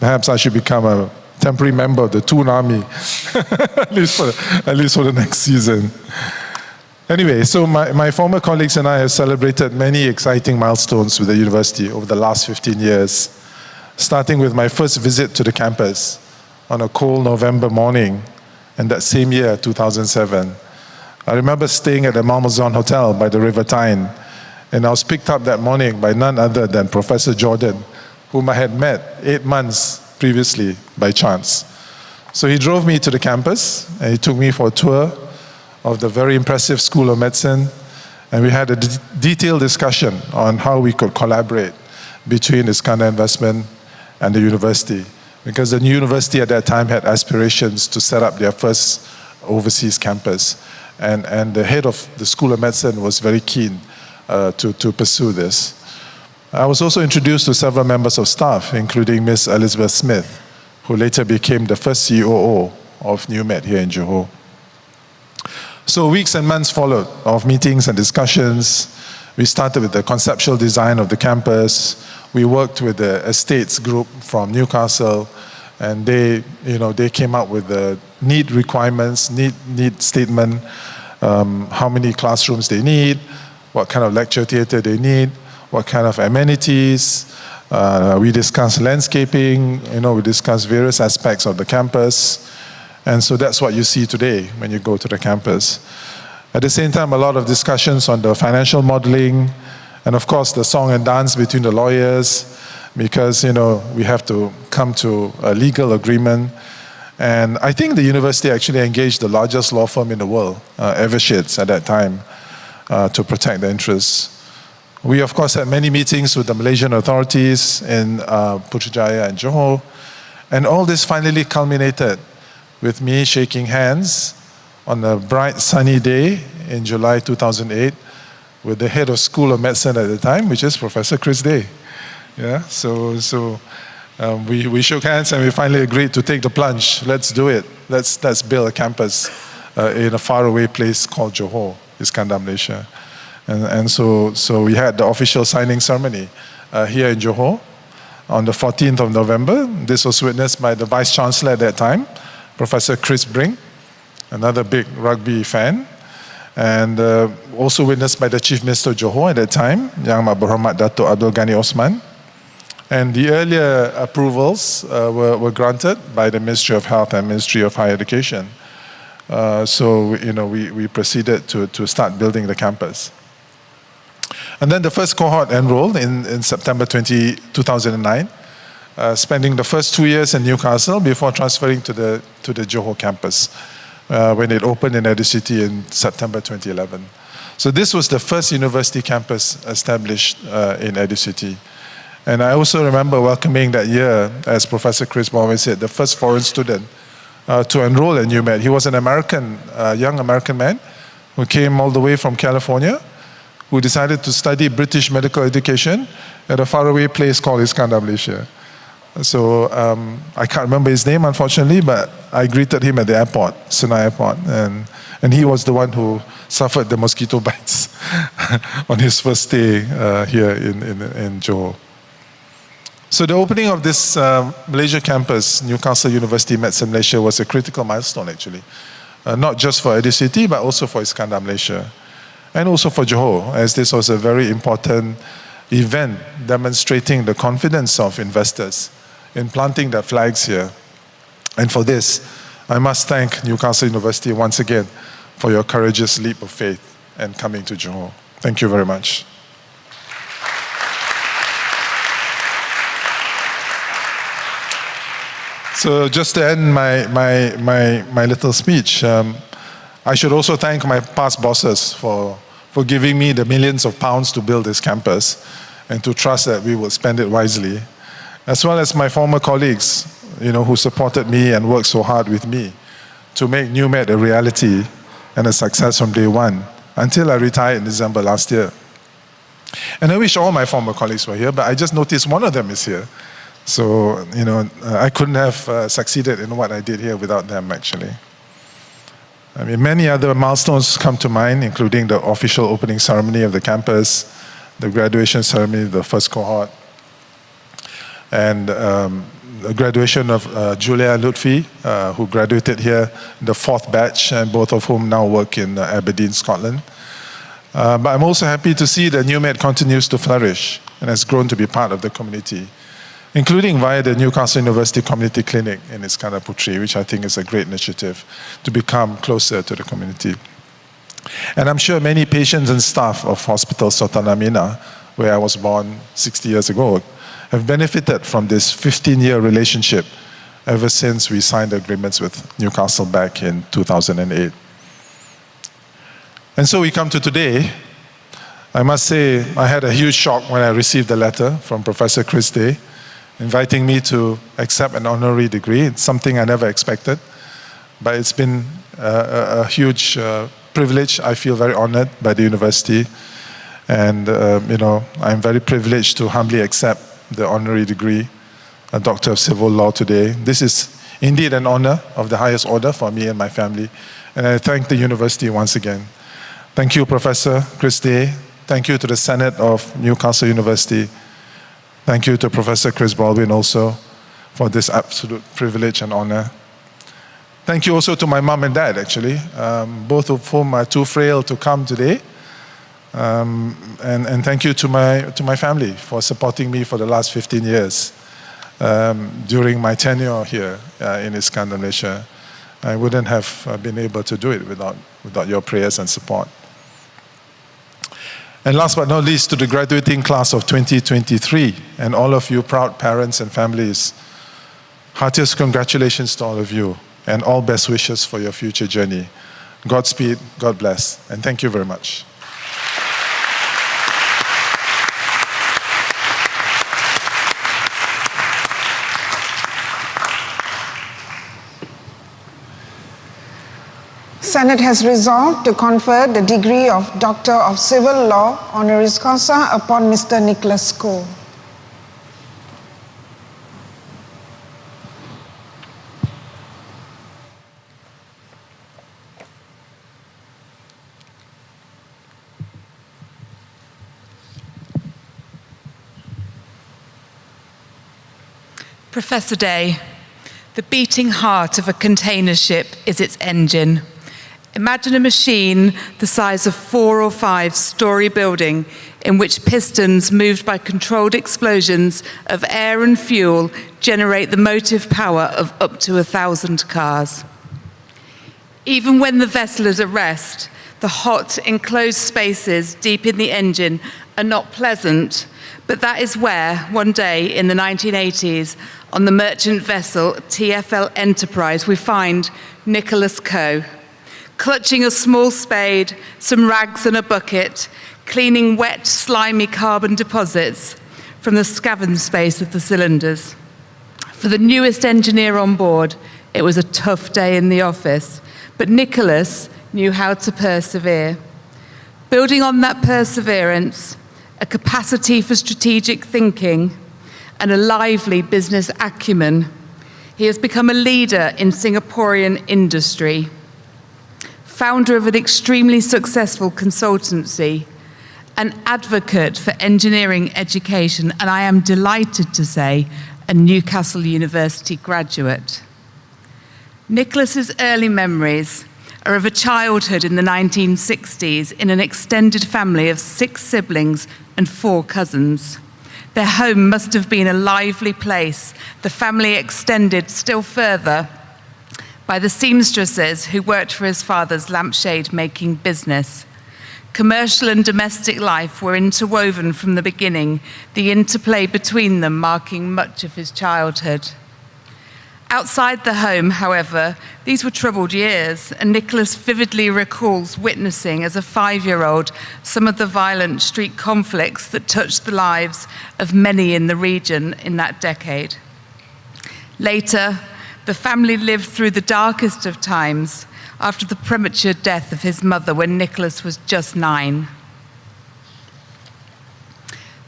perhaps I should become a temporary member of the Toon Army, at least for the next season. Anyway, so my former colleagues and I have celebrated many exciting milestones with the university over the last 15 years, starting with my first visit to the campus on a cold November morning in that same year, 2007. I remember staying at the Malmaison Hotel by the River Tyne, and I was picked up that morning by none other than Professor Jordan, whom I had met 8 months previously by chance. So he drove me to the campus, and he took me for a tour of the very impressive School of Medicine, and we had a detailed discussion on how we could collaborate between Iskandar Investment and the university, because the university at that time had aspirations to set up their first overseas campus. And the head of the School of Medicine was very keen to pursue this. I was also introduced to several members of staff, including Ms. Elizabeth Smith, who later became the first COO of NewMed here in Johor. So weeks and months followed of meetings and discussions. We started with the conceptual design of the campus. We worked with the estates group from Newcastle, and they came up with the need requirements, need statement, how many classrooms they need, what kind of lecture theatre they need, what kind of amenities. We discussed landscaping, we discussed various aspects of the campus. And so that's what you see today when you go to the campus. At the same time, a lot of discussions on the financial modeling, and of course the song and dance between the lawyers, because we have to come to a legal agreement. And I think the university actually engaged the largest law firm in the world, Eversheds at that time, to protect the interests. We of course had many meetings with the Malaysian authorities in Putrajaya and Johor, and all this finally culminated with me shaking hands on a bright sunny day in July 2008 with the head of School of Medicine at the time, which is Professor Chris Day. Yeah, so we shook hands and we finally agreed to take the plunge. Let's do it. Let's build a campus in a faraway place called Johor, Iskandar, Malaysia. And so we had the official signing ceremony here in Johor on the 14th of November. This was witnessed by the Vice Chancellor at that time, Professor Chris Brink, another big rugby fan, and also witnessed by the Chief Minister of Johor at that time, Yang Berhormat Dato' Abdul Ghani Osman. And the earlier approvals were granted by the Ministry of Health and Ministry of Higher Education. So we proceeded to start building the campus. And then the first cohort enrolled in September 2009. Spending the first 2 years in Newcastle before transferring to the Johor campus when it opened in Edu-City in September 2011. So this was the first university campus established in Edu-City. And I also remember welcoming that year, as Professor Chris always said, the first foreign student to enroll in NewMed. He was an American, young American man who came all the way from California, who decided to study British medical education at a faraway place called Iskandar, Malaysia. So I can't remember his name, unfortunately, but I greeted him at the airport, Senai Airport, and he was the one who suffered the mosquito bites on his first stay here in Johor. So the opening of this Malaysia campus, Newcastle University Medicine Malaysia, was a critical milestone actually, not just for Edu-City, but also for Iskandar, Malaysia, and also for Johor, as this was a very important event demonstrating the confidence of investors in planting their flags here. And for this, I must thank Newcastle University once again for your courageous leap of faith and coming to Johor. Thank you very much. So just to end my little speech, I should also thank my past bosses for giving me the millions of pounds to build this campus and to trust that we will spend it wisely, as well as my former colleagues, who supported me and worked so hard with me to make NewMed a reality and a success from day one, until I retired in December last year. And I wish all my former colleagues were here, but I just noticed one of them is here. So, I couldn't have succeeded in what I did here without them, actually. I mean, many other milestones come to mind, including the official opening ceremony of the campus, the graduation ceremony of the first cohort, and the graduation of Julia Lutfi, who graduated here, the 4th batch, and both of whom now work in Aberdeen, Scotland. But I'm also happy to see that NewMed continues to flourish and has grown to be part of the community, including via the Newcastle University Community Clinic in Iskandar Puteri, which I think is a great initiative to become closer to the community. And I'm sure many patients and staff of Hospital Sultan Aminah, where I was born 60 years ago, have benefited from this 15-year relationship ever since we signed agreements with Newcastle back in 2008. And so we come to today. I must say I had a huge shock when I received the letter from Professor Chris Day, inviting me to accept an honorary degree. It's something I never expected, but it's been a huge privilege. I feel very honored by the university, and I'm very privileged to humbly accept the honorary degree, a Doctor of Civil Law today. This is indeed an honor of the highest order for me and my family, and I thank the university once again. Thank you, Professor Chris Day. Thank you to the Senate of Newcastle University. Thank you to Professor Chris Baldwin also for this absolute privilege and honor. Thank you also to my mom and dad, actually, both of whom are too frail to come today. And thank you to my family for supporting me for the last 15 years during my tenure here in Iskandar, Malaysia. I wouldn't have been able to do it without your prayers and support. And last but not least, to the graduating class of 2023 and all of you proud parents and families, heartiest congratulations to all of you and all best wishes for your future journey. Godspeed, God bless, and thank you very much.
Senate has resolved to confer the degree of Doctor of Civil Law honoris causa upon Mr. Nicholas Koh.
Professor Day, the beating heart of a container ship is its engine. Imagine a machine the size of 4 or 5-story building in which pistons moved by controlled explosions of air and fuel generate the motive power of up to 1,000 cars. Even when the vessel is at rest, the hot, enclosed spaces deep in the engine are not pleasant, but that is where, one day in the 1980s, on the merchant vessel TfL Enterprise, we find Nicholas Koh, clutching a small spade, some rags and a bucket, cleaning wet, slimy carbon deposits from the scavenge space of the cylinders. For the newest engineer on board, it was a tough day in the office, but Nicholas knew how to persevere. Building on that perseverance, a capacity for strategic thinking, and a lively business acumen, he has become a leader in Singaporean industry. Founder of an extremely successful consultancy, an advocate for engineering education, and I am delighted to say, a Newcastle University graduate. Nicholas's early memories are of a childhood in the 1960s in an extended family of 6 siblings and 4 cousins. Their home must have been a lively place, the family extended still further by the seamstresses who worked for his father's lampshade-making business. Commercial and domestic life were interwoven from the beginning, the interplay between them marking much of his childhood. Outside the home, however, these were troubled years, and Nicholas vividly recalls witnessing as a 5-year-old some of the violent street conflicts that touched the lives of many in the region in that decade. Later, the family lived through the darkest of times after the premature death of his mother when Nicholas was just 9.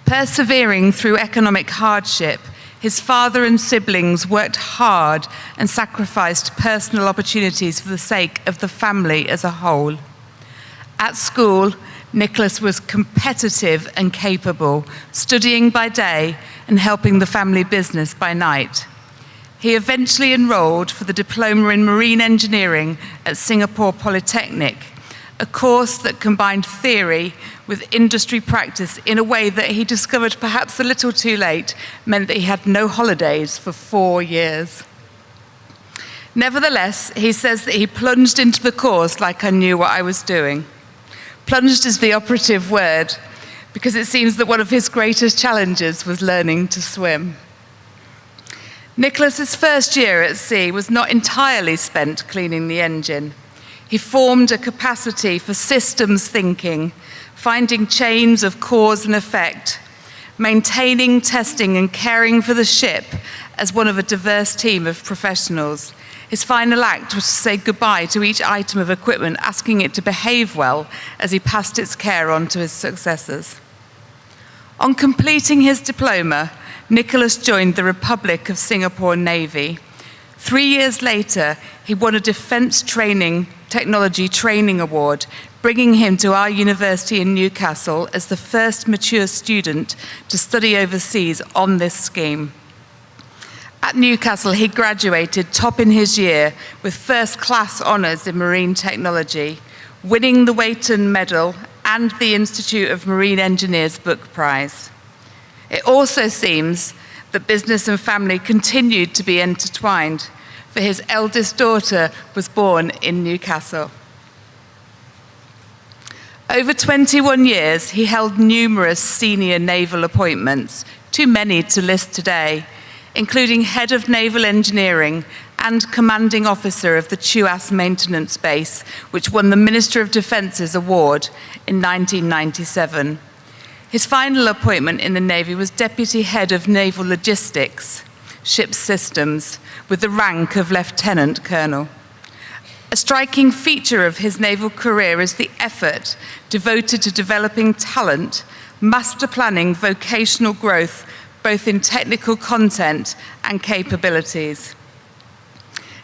Persevering through economic hardship, his father and siblings worked hard and sacrificed personal opportunities for the sake of the family as a whole. At school, Nicholas was competitive and capable, studying by day and helping the family business by night. He eventually enrolled for the Diploma in Marine Engineering at Singapore Polytechnic, a course that combined theory with industry practice in a way that he discovered perhaps a little too late meant that he had no holidays for 4 years. Nevertheless, he says that he plunged into the course like I knew what I was doing. Plunged is the operative word, because it seems that one of his greatest challenges was learning to swim. Nicholas's first year at sea was not entirely spent cleaning the engine. He formed a capacity for systems thinking, finding chains of cause and effect, maintaining, testing and caring for the ship as one of a diverse team of professionals. His final act was to say goodbye to each item of equipment, asking it to behave well as he passed its care on to his successors. On completing his diploma, Nicholas joined the Republic of Singapore Navy. 3 years later, he won a Defence Technology Training Award, bringing him to our university in Newcastle as the first mature student to study overseas on this scheme. At Newcastle, he graduated top in his year with first-class honours in marine technology, winning the Wheaton Medal and the Institute of Marine Engineers Book Prize. It also seems that business and family continued to be intertwined, for his eldest daughter was born in Newcastle. Over 21 years, he held numerous senior naval appointments, too many to list today, including Head of Naval Engineering and Commanding Officer of the Chuas Maintenance Base, which won the Minister of Defence's award in 1997. His final appointment in the Navy was Deputy Head of Naval Logistics, Ship Systems, with the rank of Lieutenant Colonel. A striking feature of his naval career is the effort devoted to developing talent, master planning vocational growth, both in technical content and capabilities.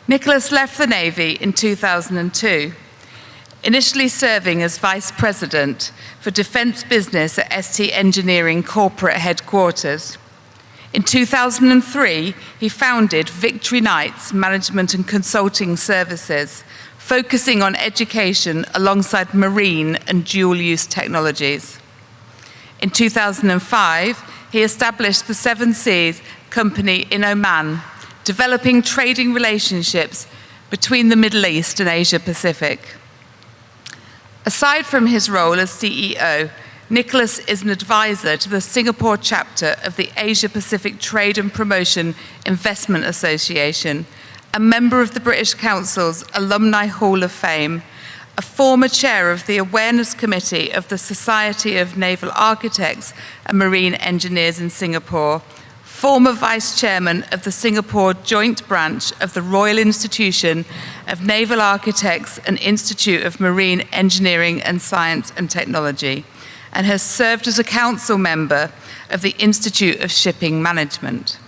Nicholas left the Navy in 2002, initially serving as Vice President for Defence Business at ST Engineering Corporate Headquarters. In 2003, he founded Victory Knights Management and Consulting Services, focusing on education alongside marine and dual-use technologies. In 2005, he established the Seven Seas Company in Oman, developing trading relationships between the Middle East and Asia Pacific. Aside from his role as CEO, Nicholas is an advisor to the Singapore chapter of the Asia Pacific Trade and Promotion Investment Association, a member of the British Council's Alumni Hall of Fame, a former chair of the Awareness Committee of the Society of Naval Architects and Marine Engineers in Singapore, former vice chairman of the Singapore Joint Branch of the Royal Institution of Naval Architects and Institute of Marine Engineering and Science and Technology, and has served as a council member of the Institute of Shipping Management.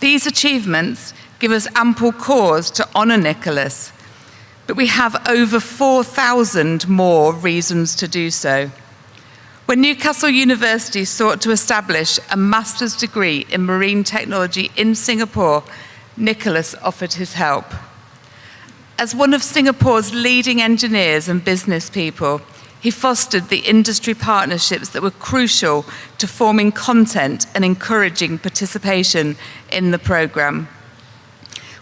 These achievements give us ample cause to honour Nicholas, but we have over 4,000 more reasons to do so. When Newcastle University sought to establish a master's degree in marine technology in Singapore, Nicholas offered his help. As one of Singapore's leading engineers and business people, he fostered the industry partnerships that were crucial to forming content and encouraging participation in the programme.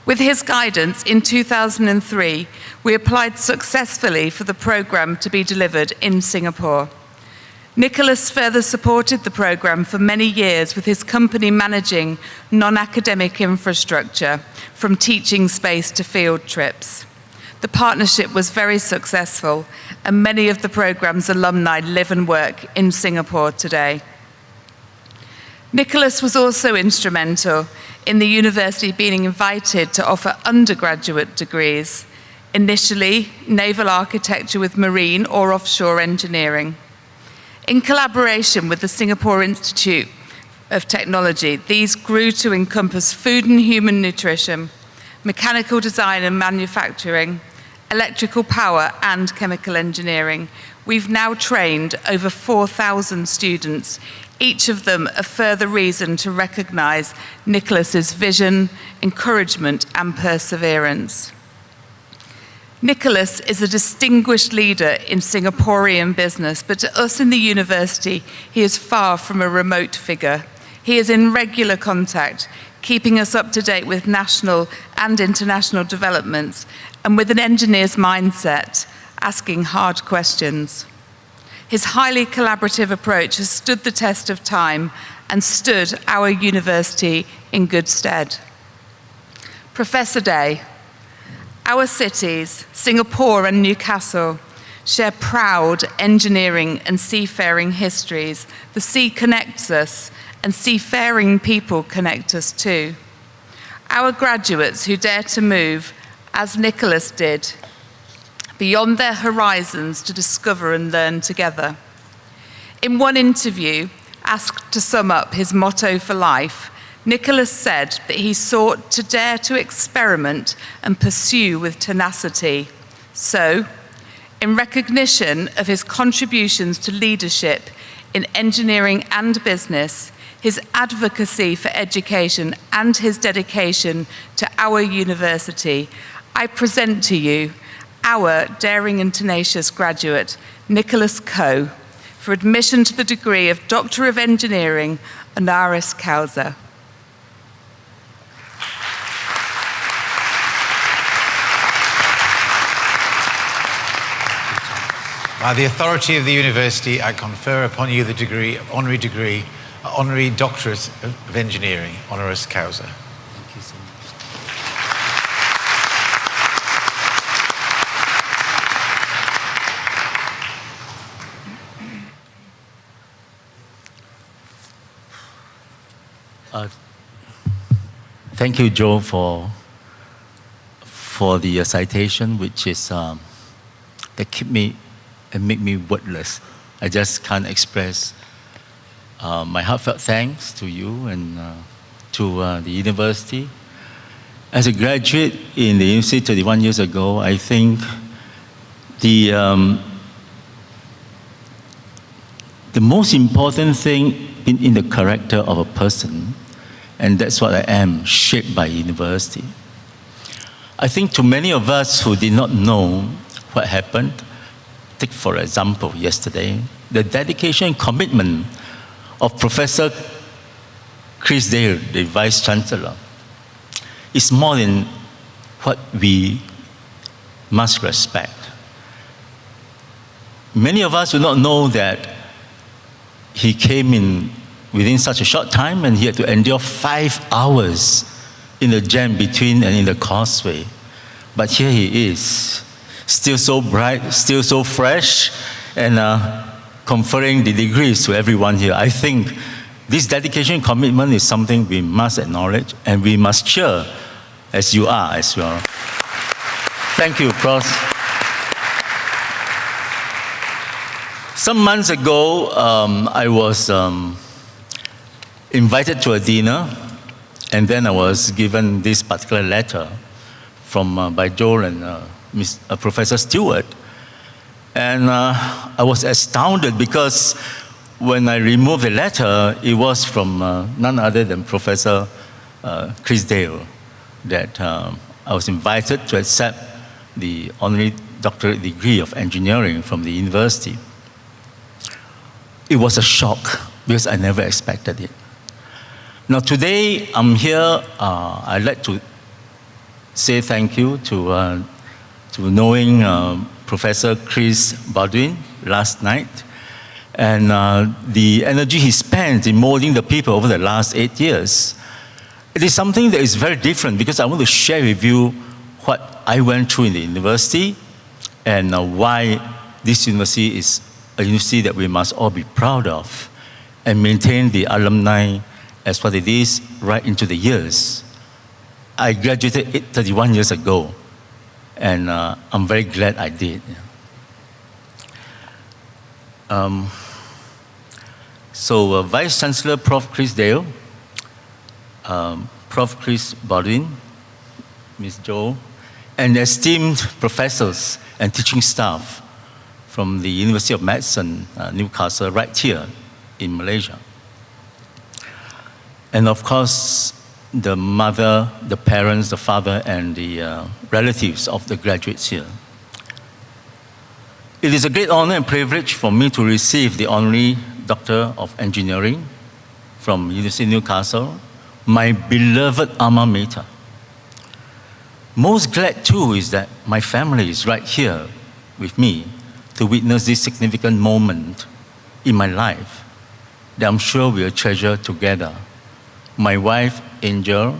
With his guidance, in 2003, we applied successfully for the programme to be delivered in Singapore. Nicholas further supported the programme for many years, with his company managing non-academic infrastructure, from teaching space to field trips. The partnership was very successful, and many of the programme's alumni live and work in Singapore today. Nicholas was also instrumental in the university being invited to offer undergraduate degrees, initially naval architecture with marine or offshore engineering. In collaboration with the Singapore Institute of Technology, these grew to encompass food and human nutrition, mechanical design and manufacturing, electrical power and chemical engineering. We've now trained over 4,000 students, each of them a further reason to recognise Nicholas's vision, encouragement and perseverance. Nicholas is a distinguished leader in Singaporean business, but to us in the university, he is far from a remote figure. He is in regular contact, keeping us up to date with national and international developments, and with an engineer's mindset, asking hard questions. His highly collaborative approach has stood the test of time and stood our university in good stead. Professor Day, our cities, Singapore and Newcastle, share proud engineering and seafaring histories. The sea connects us, and seafaring people connect us too. Our graduates who dare to move, as Nicholas did, beyond their horizons to discover and learn together. In one interview, asked to sum up his motto for life, Nicholas said that he sought to dare to experiment and pursue with tenacity. So, in recognition of his contributions to leadership in engineering and business, his advocacy for education and his dedication to our university, I present to you our daring and tenacious graduate, Nicholas Coe, for admission to the degree of Doctor of Engineering, honoris causa.
By the authority of the university, I confer upon you the degree, honorary doctorate of engineering, honoris causa.
Thank you so much.
Thank you, Joe, for the citation, which is that keep me and make me wordless. I just can't express my heartfelt thanks to you and to the university. As a graduate in the university 31 years ago, I think the most important thing in the character of a person, and that's what I am, shaped by university. I think to many of us who did not know what happened, take for example yesterday, the dedication and commitment of Professor Chris Dale, the Vice Chancellor, is more than what we must respect. Many of us do not know that he came in within such a short time and he had to endure 5 hours in the jam between and in the causeway. But here he is, still so bright, still so fresh, and conferring the degrees to everyone here. I think this dedication and commitment is something we must acknowledge and we must cheer as you are as well. Thank you, Prof. Some months ago, I was invited to a dinner, and then I was given this particular letter from by Joel and Professor Stewart. And I was astounded because when I removed the letter, it was from none other than Professor Chris Dale that I was invited to accept the honorary doctorate degree of engineering from the university. It was a shock because I never expected it. Now today I'm here, I'd like to say thank you to knowing Professor Chris Baldwin last night and the energy he spent in molding the people over the last 8 years. It is something that is very different because I want to share with you what I went through in the university and why this university is a university that we must all be proud of and maintain the alumni as what it is right into the years. I graduated 31 years ago, and I'm very glad I did. So Vice Chancellor Prof. Chris Dale, Prof. Chris Baldwin, Ms. Jo, and esteemed professors and teaching staff from the University of Medicine, Newcastle, right here in Malaysia. And of course, the mother, the parents, the father, and the relatives of the graduates here. It is a great honor and privilege for me to receive the Honorary Doctor of Engineering from University of Newcastle, my beloved alma mater. Most glad too is that my family is right here with me to witness this significant moment in my life that I'm sure we'll treasure together. My wife, Angel,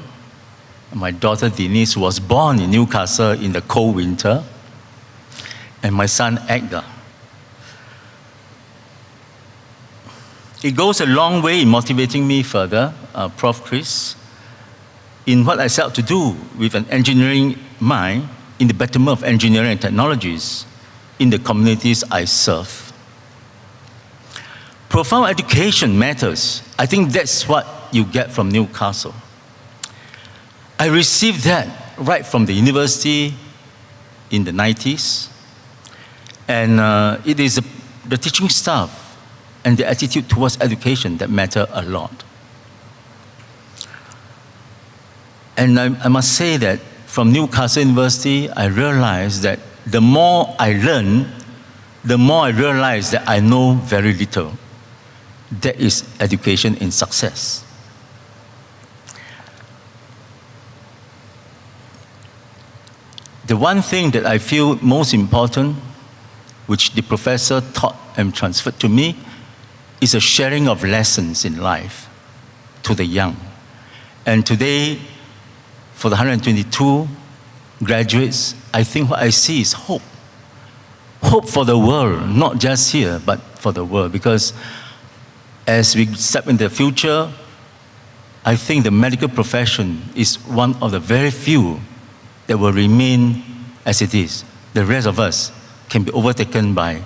my daughter, Denise, was born in Newcastle in the cold winter, and my son Edgar. It goes a long way in motivating me further, Prof. Chris, in what I set out to do with an engineering mind in the betterment of engineering and technologies in the communities I serve. Profound education matters. I think that's what you get from Newcastle. I received that right from the university in the 90s, and it is the teaching staff and the attitude towards education that matter a lot. And I must say that from Newcastle University, I realized that the more I learn, the more I realize that I know very little. That is education in success. The one thing that I feel most important, which the professor taught and transferred to me, is a sharing of lessons in life to the young. And today, for the 122 graduates, I think what I see is hope. Hope for the world, not just here, but for the world. Because as we step into the future, I think the medical profession is one of the very few that will remain as it is. The rest of us can be overtaken by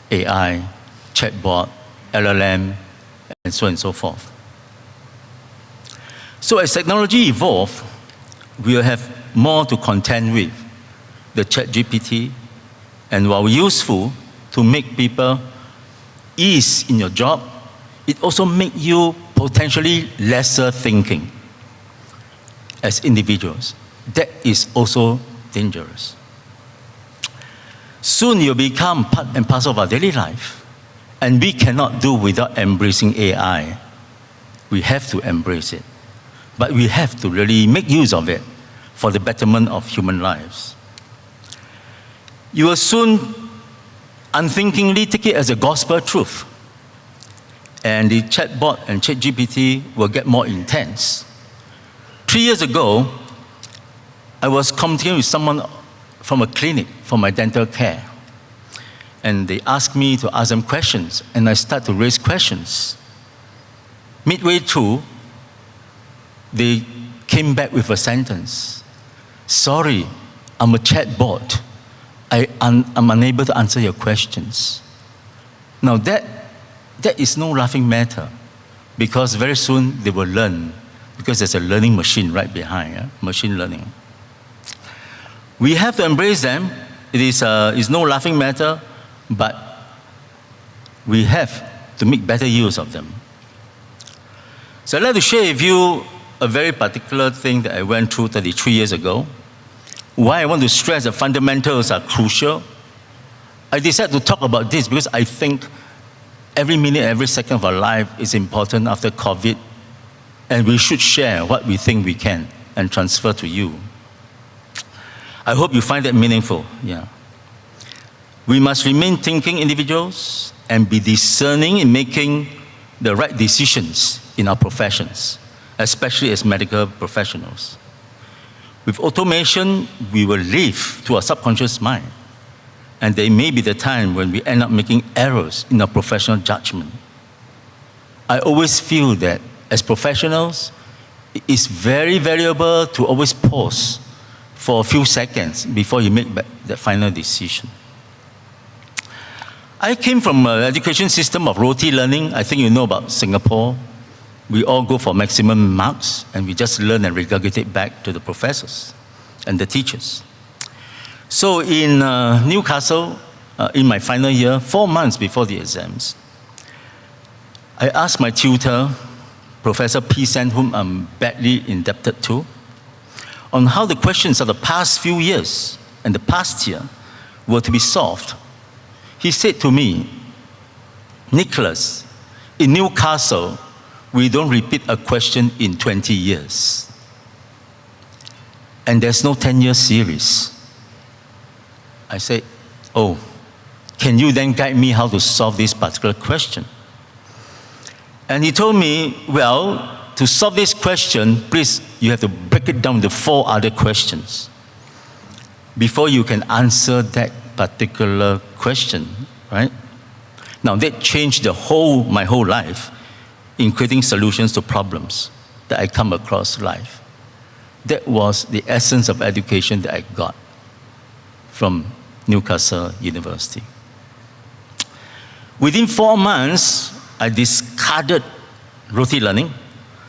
AI, chatbot, LLM, and so on and so forth. So as technology evolves, we will have more to contend with the ChatGPT, and while useful to make people ease in your job, it also makes you potentially lesser thinking as individuals. That is also dangerous. Soon you'll become part and parcel of our daily life, and we cannot do without embracing AI. We have to embrace it, but we have to really make use of it for the betterment of human lives. You will soon unthinkingly take it as a gospel truth, and the chatbot and ChatGPT will get more intense. 3 years ago, I was communicating with someone from a clinic for my dental care, and they asked me to ask them questions, and I start to raise questions. Midway through, they came back with a sentence. Sorry, I'm a chatbot. I'm unable to answer your questions. Now that is no laughing matter, because very soon they will learn, because there's a learning machine right behind, machine learning. We have to embrace them. It is no laughing matter, but we have to make better use of them. So I'd like to share with you a very particular thing that I went through 33 years ago. Why I want to stress that fundamentals are crucial. I decided to talk about this because I think every minute, every second of our life is important after COVID, and we should share what we think we can and transfer to you. I hope you find that meaningful. Yeah. We must remain thinking individuals and be discerning in making the right decisions in our professions, especially as medical professionals. With automation, we will live to our subconscious mind, and there may be the time when we end up making errors in our professional judgment. I always feel that as professionals, it is very valuable to always pause for a few seconds before you make that final decision. I came from an education system of rote learning. I think you know about Singapore. We all go for maximum marks, and we just learn and regurgitate back to the professors and the teachers. So in Newcastle, in my final year, 4 months before the exams, I asked my tutor, Professor P. Sen, whom I'm badly indebted to, on how the questions of the past few years and the past year were to be solved. He said to me, Nicholas, in Newcastle, we don't repeat a question in 20 years. And there's no 10-year series. I said, oh, can you then guide me how to solve this particular question? And he told me, well, to solve this question, please, you have to break it down to 4 other questions before you can answer that particular question, right? Now, that changed my whole life in creating solutions to problems that I come across life. That was the essence of education that I got from Newcastle University. Within 4 months, I discarded rote learning.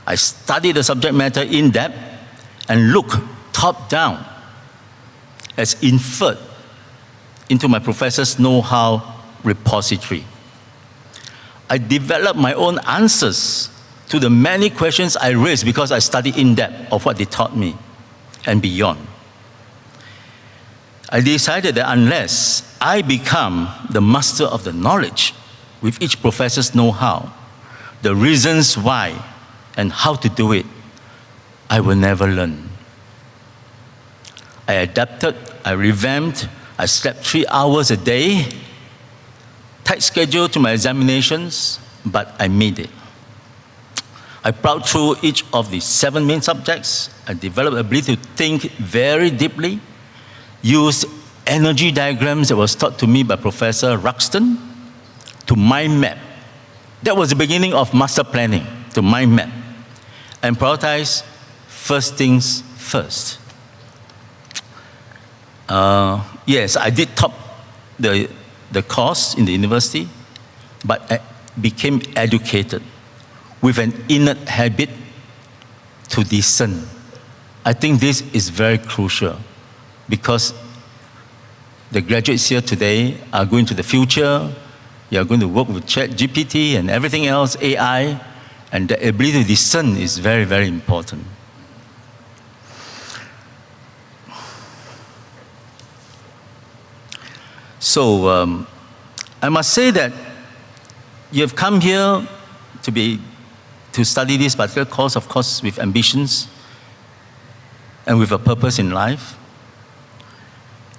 I studied the subject matter in depth and looked top down as inferred into my professor's know-how repository. I developed my own answers to the many questions I raised because I studied in depth of what they taught me and beyond. I decided that unless I become the master of the knowledge with each professor's know-how, the reasons why and how to do it, I will never learn. I adapted, I revamped, I slept 3 hours a day, tight schedule to my examinations, but I made it. I plowed through each of the 7 main subjects. I developed the ability to think very deeply, used energy diagrams that was taught to me by Professor Ruxton to mind map. That was the beginning of master planning, to mind map, and prioritize first things first. Yes, I did top the course in the university, but I became educated with an innate habit to discern. I think this is very crucial because the graduates here today are going to the future. You are going to work with ChatGPT and everything else, AI, and the ability to discern is very, very important. So I must say that you have come here to study this particular course, of course, with ambitions and with a purpose in life.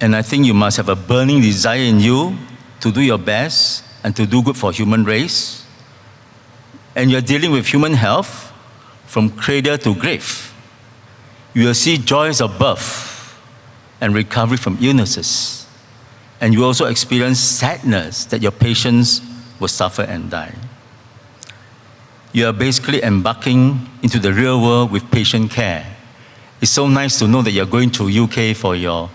And I think you must have a burning desire in you to do your best and to do good for human race. And you're dealing with human health from cradle to grave. You will see joys of birth and recovery from illnesses. And you also experience sadness that your patients will suffer and die. You are basically embarking into the real world with patient care. It's so nice to know that you're going to UK for your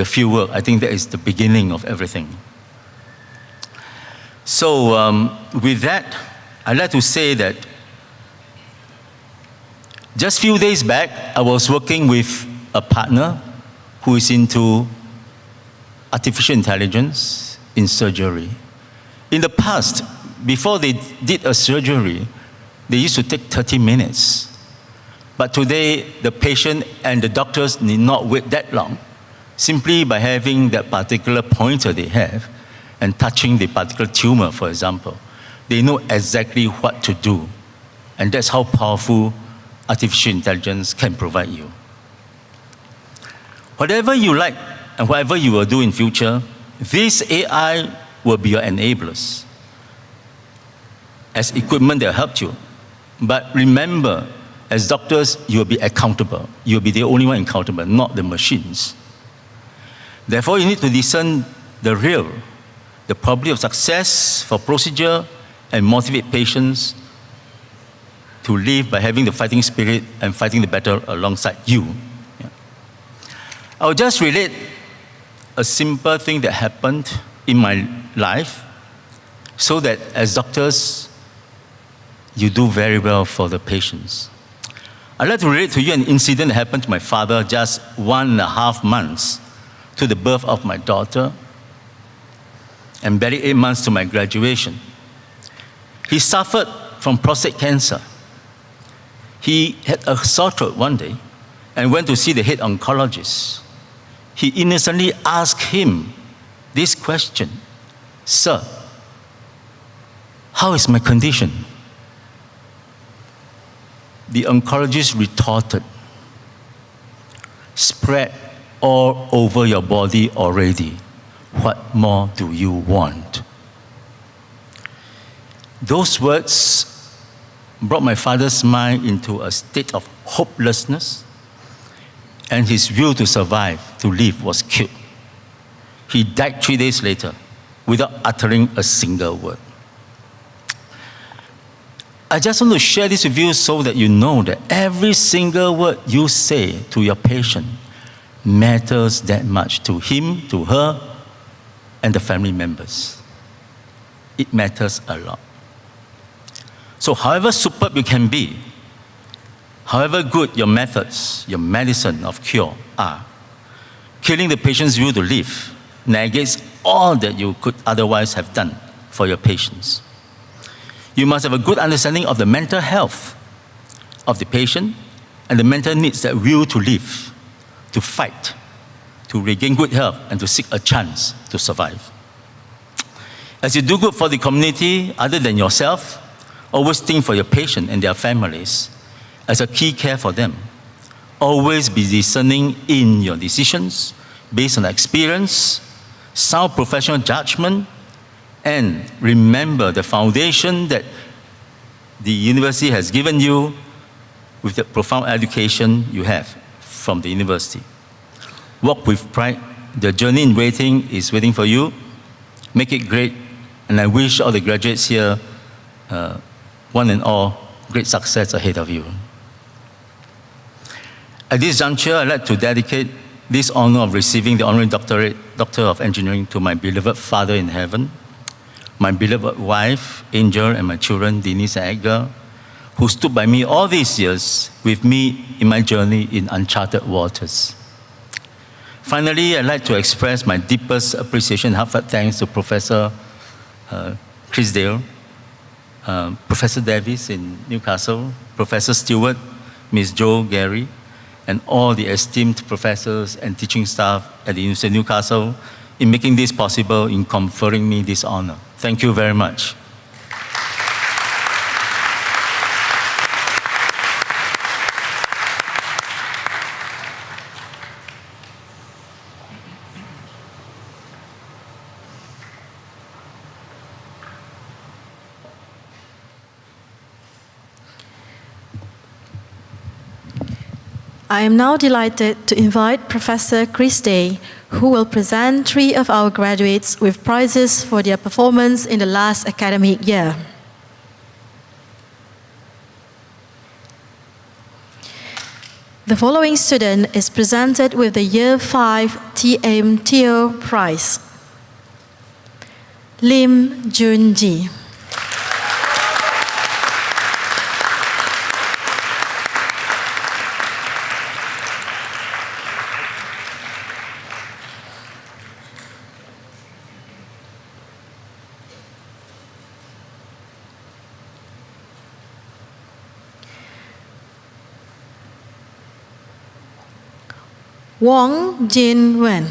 field work. I think that is the beginning of everything. So with that, I'd like to say that just a few days back, I was working with a partner who is into artificial intelligence in surgery. In the past, before they did a surgery, they used to take 30 minutes. But today, the patient and the doctors need not wait that long, simply by having that particular pointer they have and touching the particular tumor, for example. They know exactly what to do. And that's how powerful artificial intelligence can provide you. Whatever you like and whatever you will do in future, this AI will be your enablers as equipment that help you. But remember, as doctors, you will be accountable. You will be the only one accountable, not the machines. Therefore, you need to discern the real, the probability of success for procedure, and motivate patients to live by having the fighting spirit and fighting the battle alongside you. Yeah. I'll just relate a simple thing that happened in my life so that as doctors, you do very well for the patients. I'd like to relate to you an incident that happened to my father just 1.5 months to the birth of my daughter and barely 8 months to my graduation. He suffered from prostate cancer. He had a sore throat one day and went to see the head oncologist. He innocently asked him this question, "Sir, how is my condition?" The oncologist retorted, "Spread all over your body already. What more do you want?" Those words brought my father's mind into a state of hopelessness, and his will to survive, to live, was killed. He died 3 days later without uttering a single word. I just want to share this with you so that you know that every single word you say to your patient matters that much to him, to her, and the family members. It matters a lot. So however superb you can be, however good your methods, your medicine of cure are, killing the patient's will to live negates all that you could otherwise have done for your patients. You must have a good understanding of the mental health of the patient and the mental needs that will to live, to fight, to regain good health, and to seek a chance to survive. As you do good for the community, other than yourself, always think for your patient and their families as a key care for them. Always be discerning in your decisions based on experience, sound professional judgment, and remember the foundation that the university has given you with the profound education you have from the university. Walk with pride. The journey in waiting is waiting for you. Make it great. And I wish all the graduates here, one and all, great success ahead of you. At this juncture, I'd like to dedicate this honor of receiving the honorary doctorate, Doctor of Engineering, to my beloved Father in heaven, my beloved wife, Angel, and my children, Denise and Edgar, who stood by me all these years with me in my journey in uncharted waters. Finally, I'd like to express my deepest appreciation and heartfelt thanks to Professor Chris Dale, Professor Davis in Newcastle, Professor Stewart, Ms. Jo Gary, and all the esteemed professors and teaching staff at the University of Newcastle in making this possible, in conferring me this honor. Thank you very much.
I am now delighted to invite Professor Chris Day, who will present 3 of our graduates with prizes for their performance in the last academic year. The following student is presented with the Year 5 TMTO Prize. Lim Junji. Wong Jin Wen.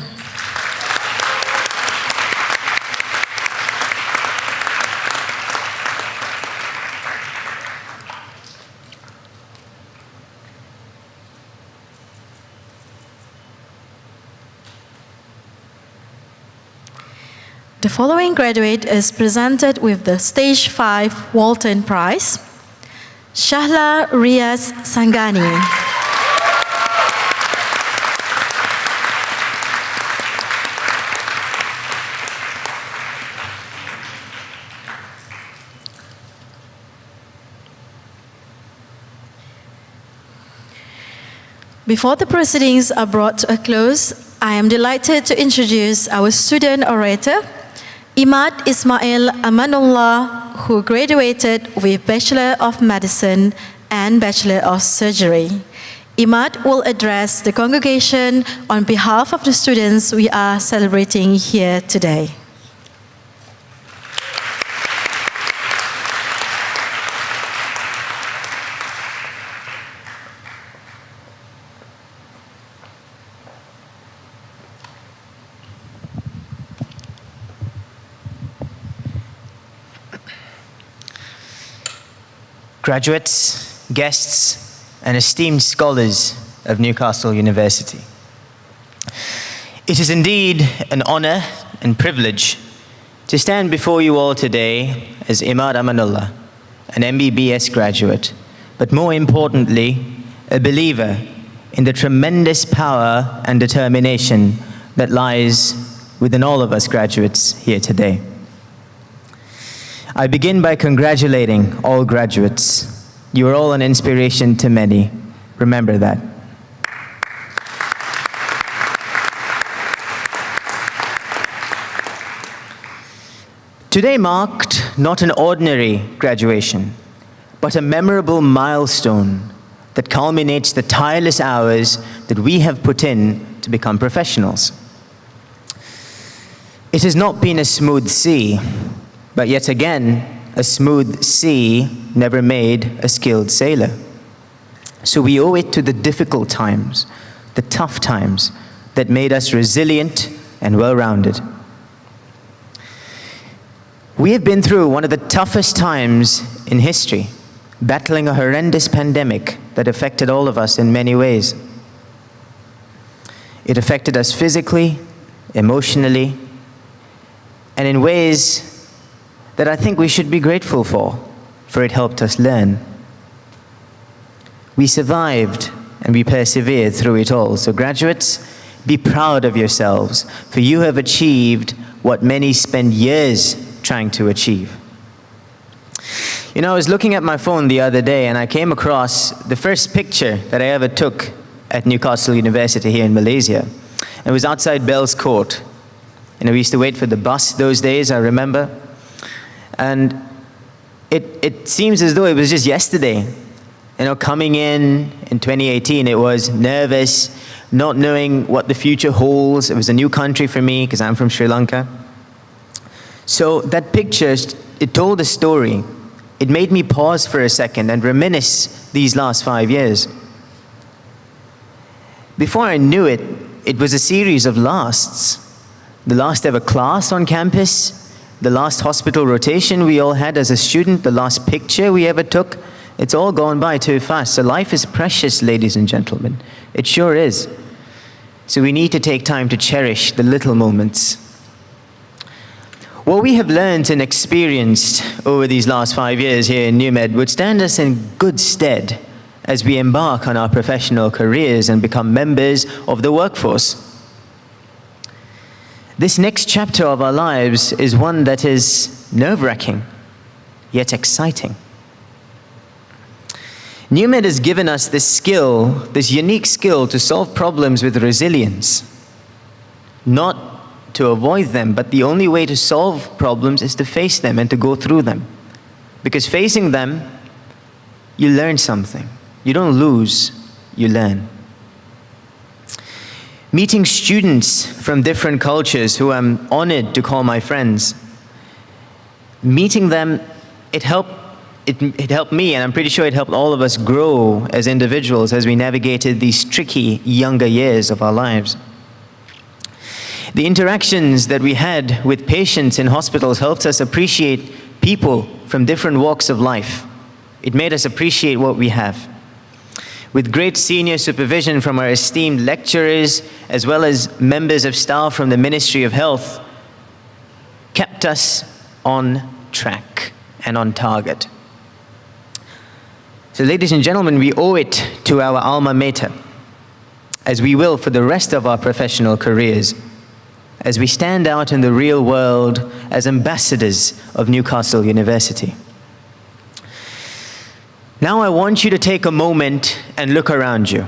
The following graduate is presented with the Stage 5 Walton Prize. Shahla Riaz Sangani. Before the proceedings are brought to a close, I am delighted to introduce our student orator, Imad Ismail Amanullah, who graduated with Bachelor of Medicine and Bachelor of Surgery. Imad will address the congregation on behalf of the students we are celebrating here today.
Graduates, guests, and esteemed scholars of Newcastle University. It is indeed an honor and privilege to stand before you all today as Imad Amanullah, an MBBS graduate, but more importantly, a believer in the tremendous power and determination that lies within all of us graduates here today. I begin by congratulating all graduates. You are all an inspiration to many. Remember that. Today marked not an ordinary graduation, but a memorable milestone that culminates the tireless hours that we have put in to become professionals. It has not been a smooth sea, but yet again, a smooth sea never made a skilled sailor. So we owe it to the difficult times, the tough times, that made us resilient and well-rounded. We have been through one of the toughest times in history, battling a horrendous pandemic that affected all of us in many ways. It affected us physically, emotionally, and in ways that I think we should be grateful for it helped us learn. We survived and we persevered through it all. So graduates, be proud of yourselves, for you have achieved what many spend years trying to achieve. You know, I was looking at my phone the other day and I came across the first picture that I ever took at Newcastle University here in Malaysia. It was outside Bell's Court. You know, we used to wait for the bus those days, I remember. And it seems as though it was just yesterday. You know, coming in 2018, it was nervous, not knowing what the future holds. It was a new country for me because I'm from Sri Lanka. So that picture, it told a story. It made me pause for a second and reminisce these last 5 years. Before I knew it, it was a series of lasts. The last ever class on campus, the last hospital rotation we all had as a student, the last picture we ever took. It's all gone by too fast. So life is precious, ladies and gentlemen. It sure is. So we need to take time to cherish the little moments. What we have learned and experienced over these last 5 years here in NUMED would stand us in good stead as we embark on our professional careers and become members of the workforce. This next chapter of our lives is one that is nerve-wracking, yet exciting. NUMED has given us this skill, this unique skill to solve problems with resilience. Not to avoid them, but the only way to solve problems is to face them and to go through them. Because facing them, you learn something. You don't lose, you learn. Meeting students from different cultures who I'm honored to call my friends, meeting them, it helped me, and I'm pretty sure it helped all of us grow as individuals as we navigated these tricky younger years of our lives. The interactions that we had with patients in hospitals helped us appreciate people from different walks of life. It made us appreciate what we have. With great senior supervision from our esteemed lecturers, as well as members of staff from the Ministry of Health, kept us on track and on target. So ladies and gentlemen, we owe it to our alma mater, as we will for the rest of our professional careers, as we stand out in the real world as ambassadors of Newcastle University. Now I want you to take a moment and look around you.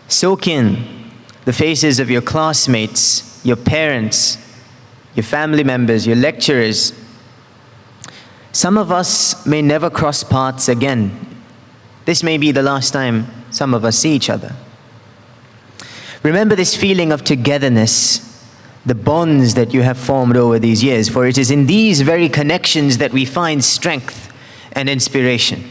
Soak in the faces of your classmates, your parents, your family members, your lecturers. Some of us may never cross paths again. This may be the last time some of us see each other. Remember this feeling of togetherness, the bonds that you have formed over these years, for it is in these very connections that we find strength and inspiration.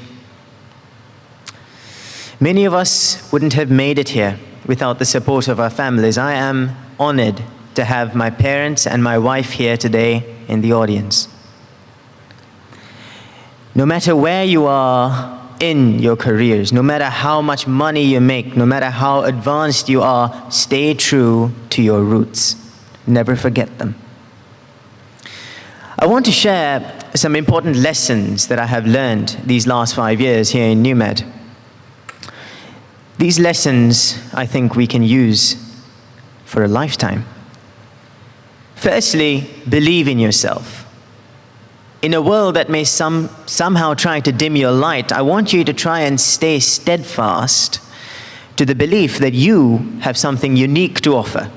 Many of us wouldn't have made it here without the support of our families. I am honored to have my parents and my wife here today in the audience. No matter where you are in your careers, no matter how much money you make, no matter how advanced you are, stay true to your roots. Never forget them. I want to share some important lessons that I have learned these last 5 years here in NUMED. These lessons, I think, we can use for a lifetime. Firstly, believe in yourself. In a world that may somehow try to dim your light, I want you to try and stay steadfast to the belief that you have something unique to offer.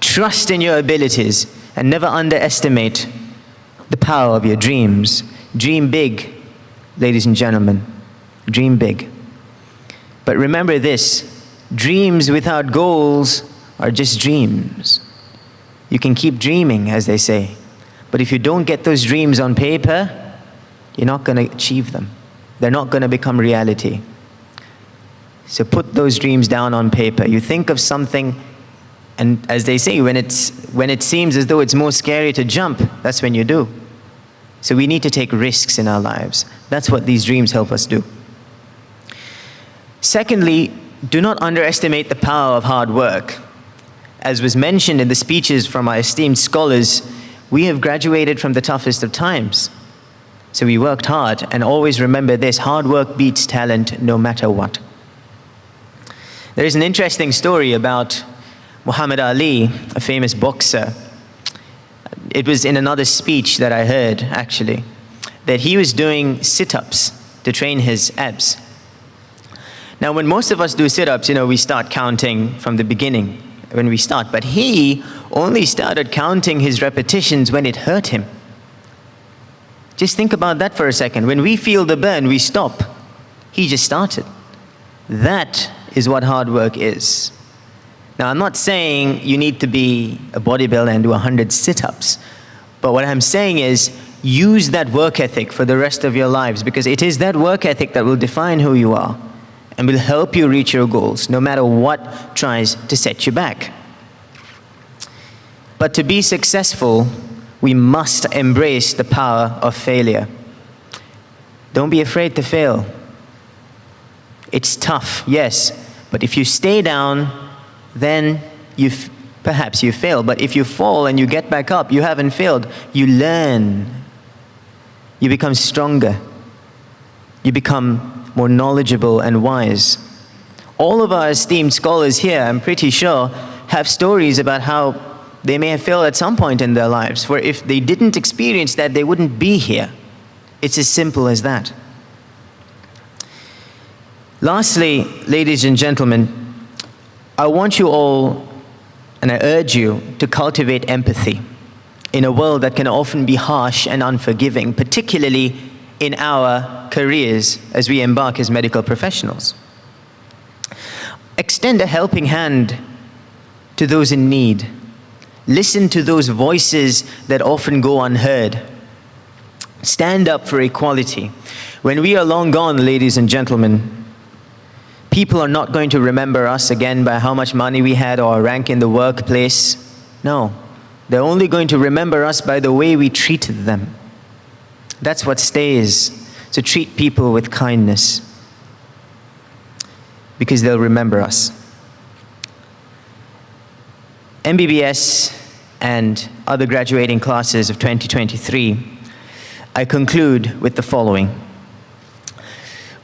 Trust in your abilities and never underestimate the power of your dreams. Dream big, ladies and gentlemen. Dream big. But remember this, dreams without goals are just dreams. You can keep dreaming, as they say. But if you don't get those dreams on paper, you're not going to achieve them. They're not going to become reality. So put those dreams down on paper. You think of something, and as they say, when it seems as though it's more scary to jump, that's when you do. So we need to take risks in our lives. That's what these dreams help us do. Secondly, do not underestimate the power of hard work. As was mentioned in the speeches from our esteemed scholars, we have graduated from the toughest of times. So we worked hard, and always remember this, hard work beats talent no matter what. There is an interesting story about Muhammad Ali, a famous boxer. It was in another speech that I heard, actually, that he was doing sit-ups to train his abs. Now, when most of us do sit-ups, we start counting from the beginning when we start, but he only started counting his repetitions when it hurt him. Just think about that for a second. When we feel the burn, we stop. He just started. That is what hard work is. Now, I'm not saying you need to be a bodybuilder and do 100 sit-ups, but what I'm saying is use that work ethic for the rest of your lives, because it is that work ethic that will define who you are and will help you reach your goals, no matter what tries to set you back. But to be successful, we must embrace the power of failure. Don't be afraid to fail. It's tough, yes, but if you stay down, then perhaps you fail. But if you fall and you get back up, you haven't failed. You learn. You become stronger. You become more knowledgeable and wise. All of our esteemed scholars here, I'm pretty sure, have stories about how they may have failed at some point in their lives, where if they didn't experience that, they wouldn't be here. It's as simple as that. Lastly, ladies and gentlemen, I want you all, and I urge you, to cultivate empathy in a world that can often be harsh and unforgiving, particularly in our careers as we embark as medical professionals. Extend a helping hand to those in need. Listen to those voices that often go unheard. Stand up for equality. When we are long gone, ladies and gentlemen, people are not going to remember us again by how much money we had or our rank in the workplace. No, they're only going to remember us by the way we treated them. That's what stays, to treat people with kindness, because they'll remember us. MBBS and other graduating classes of 2023, I conclude with the following.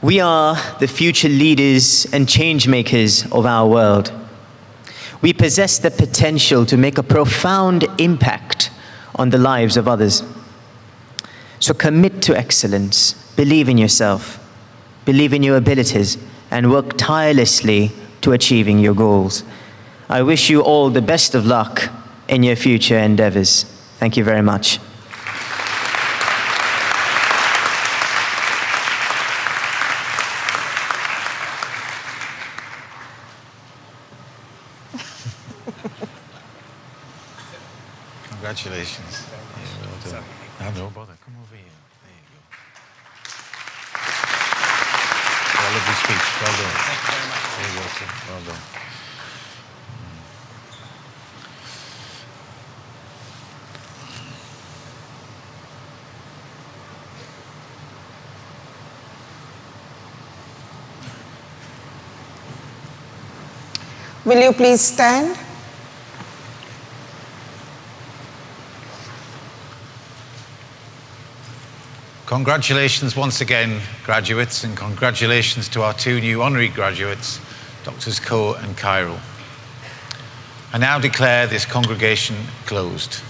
We are the future leaders and change makers of our world. We possess the potential to make a profound impact on the lives of others. So commit to excellence, believe in yourself, believe in your abilities, and work tirelessly to achieving your goals. I wish you all the best of luck in your future endeavors. Thank you very much.
Congratulations. Yeah, well done. No, no bother. Come over here. There you go. A lovely speech. Well done. Thank you very much. There you go, sir. Well done.
Will you please stand?
Congratulations once again, graduates, and congratulations to our two new honorary graduates, Drs. Ko and Khairul. I now declare this congregation closed.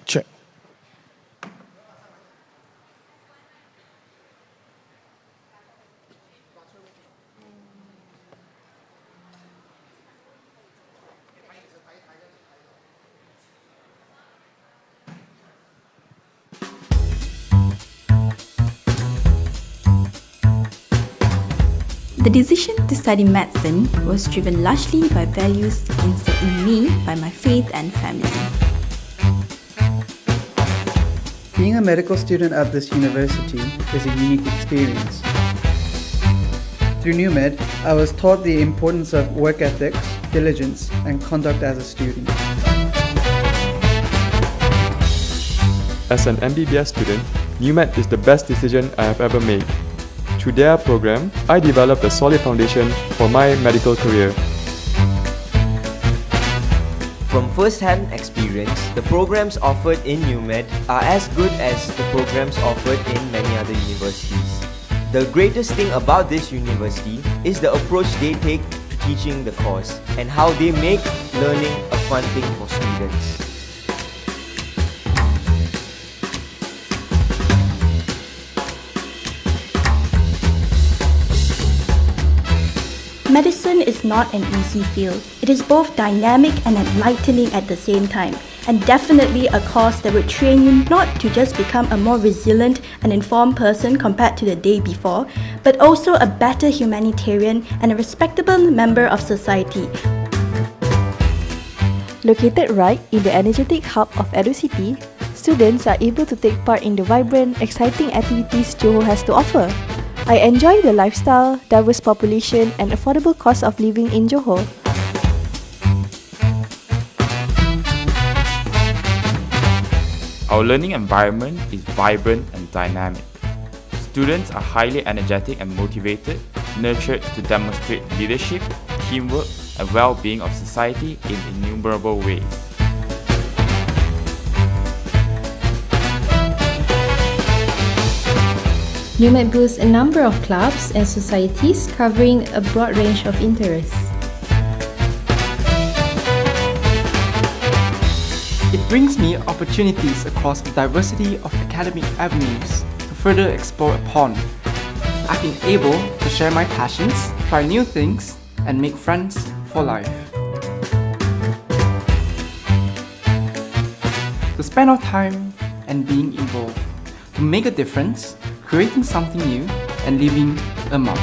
Check.
The decision to study medicine was driven largely by values instilled in me by my faith and family.
Being a medical student at this university is a unique experience. Through NewMed, I was taught the importance of work ethics, diligence, and conduct as a student.
As an MBBS student, NewMed is the best decision I have ever made. Through their program, I developed a solid foundation for my medical career.
From first-hand experience, the programs offered in NewMed are as good as the programs offered in many other universities. The greatest thing about this university is the approach they take to teaching the course and how they make learning a fun thing for students.
Medicine is not an easy field. It is both dynamic and enlightening at the same time, and definitely a course that would train you not to just become a more resilient and informed person compared to the day before, but also a better humanitarian and a respectable member of society.
Located right in the energetic hub of EduCity, students are able to take part in the vibrant, exciting activities Johor has to offer. I enjoy the lifestyle, diverse population and affordable cost of living in Johor.
Our learning environment is vibrant and dynamic. Students are highly energetic and motivated, nurtured to demonstrate leadership, teamwork, and well-being of society in innumerable ways.
NUMED boasts a number of clubs and societies covering a broad range of interests.
It brings me opportunities across a diversity of academic avenues to further explore upon. I've been able to share my passions, try new things, and make friends for life. To spend our time and being involved, to make a difference, creating something new, and leaving a mark.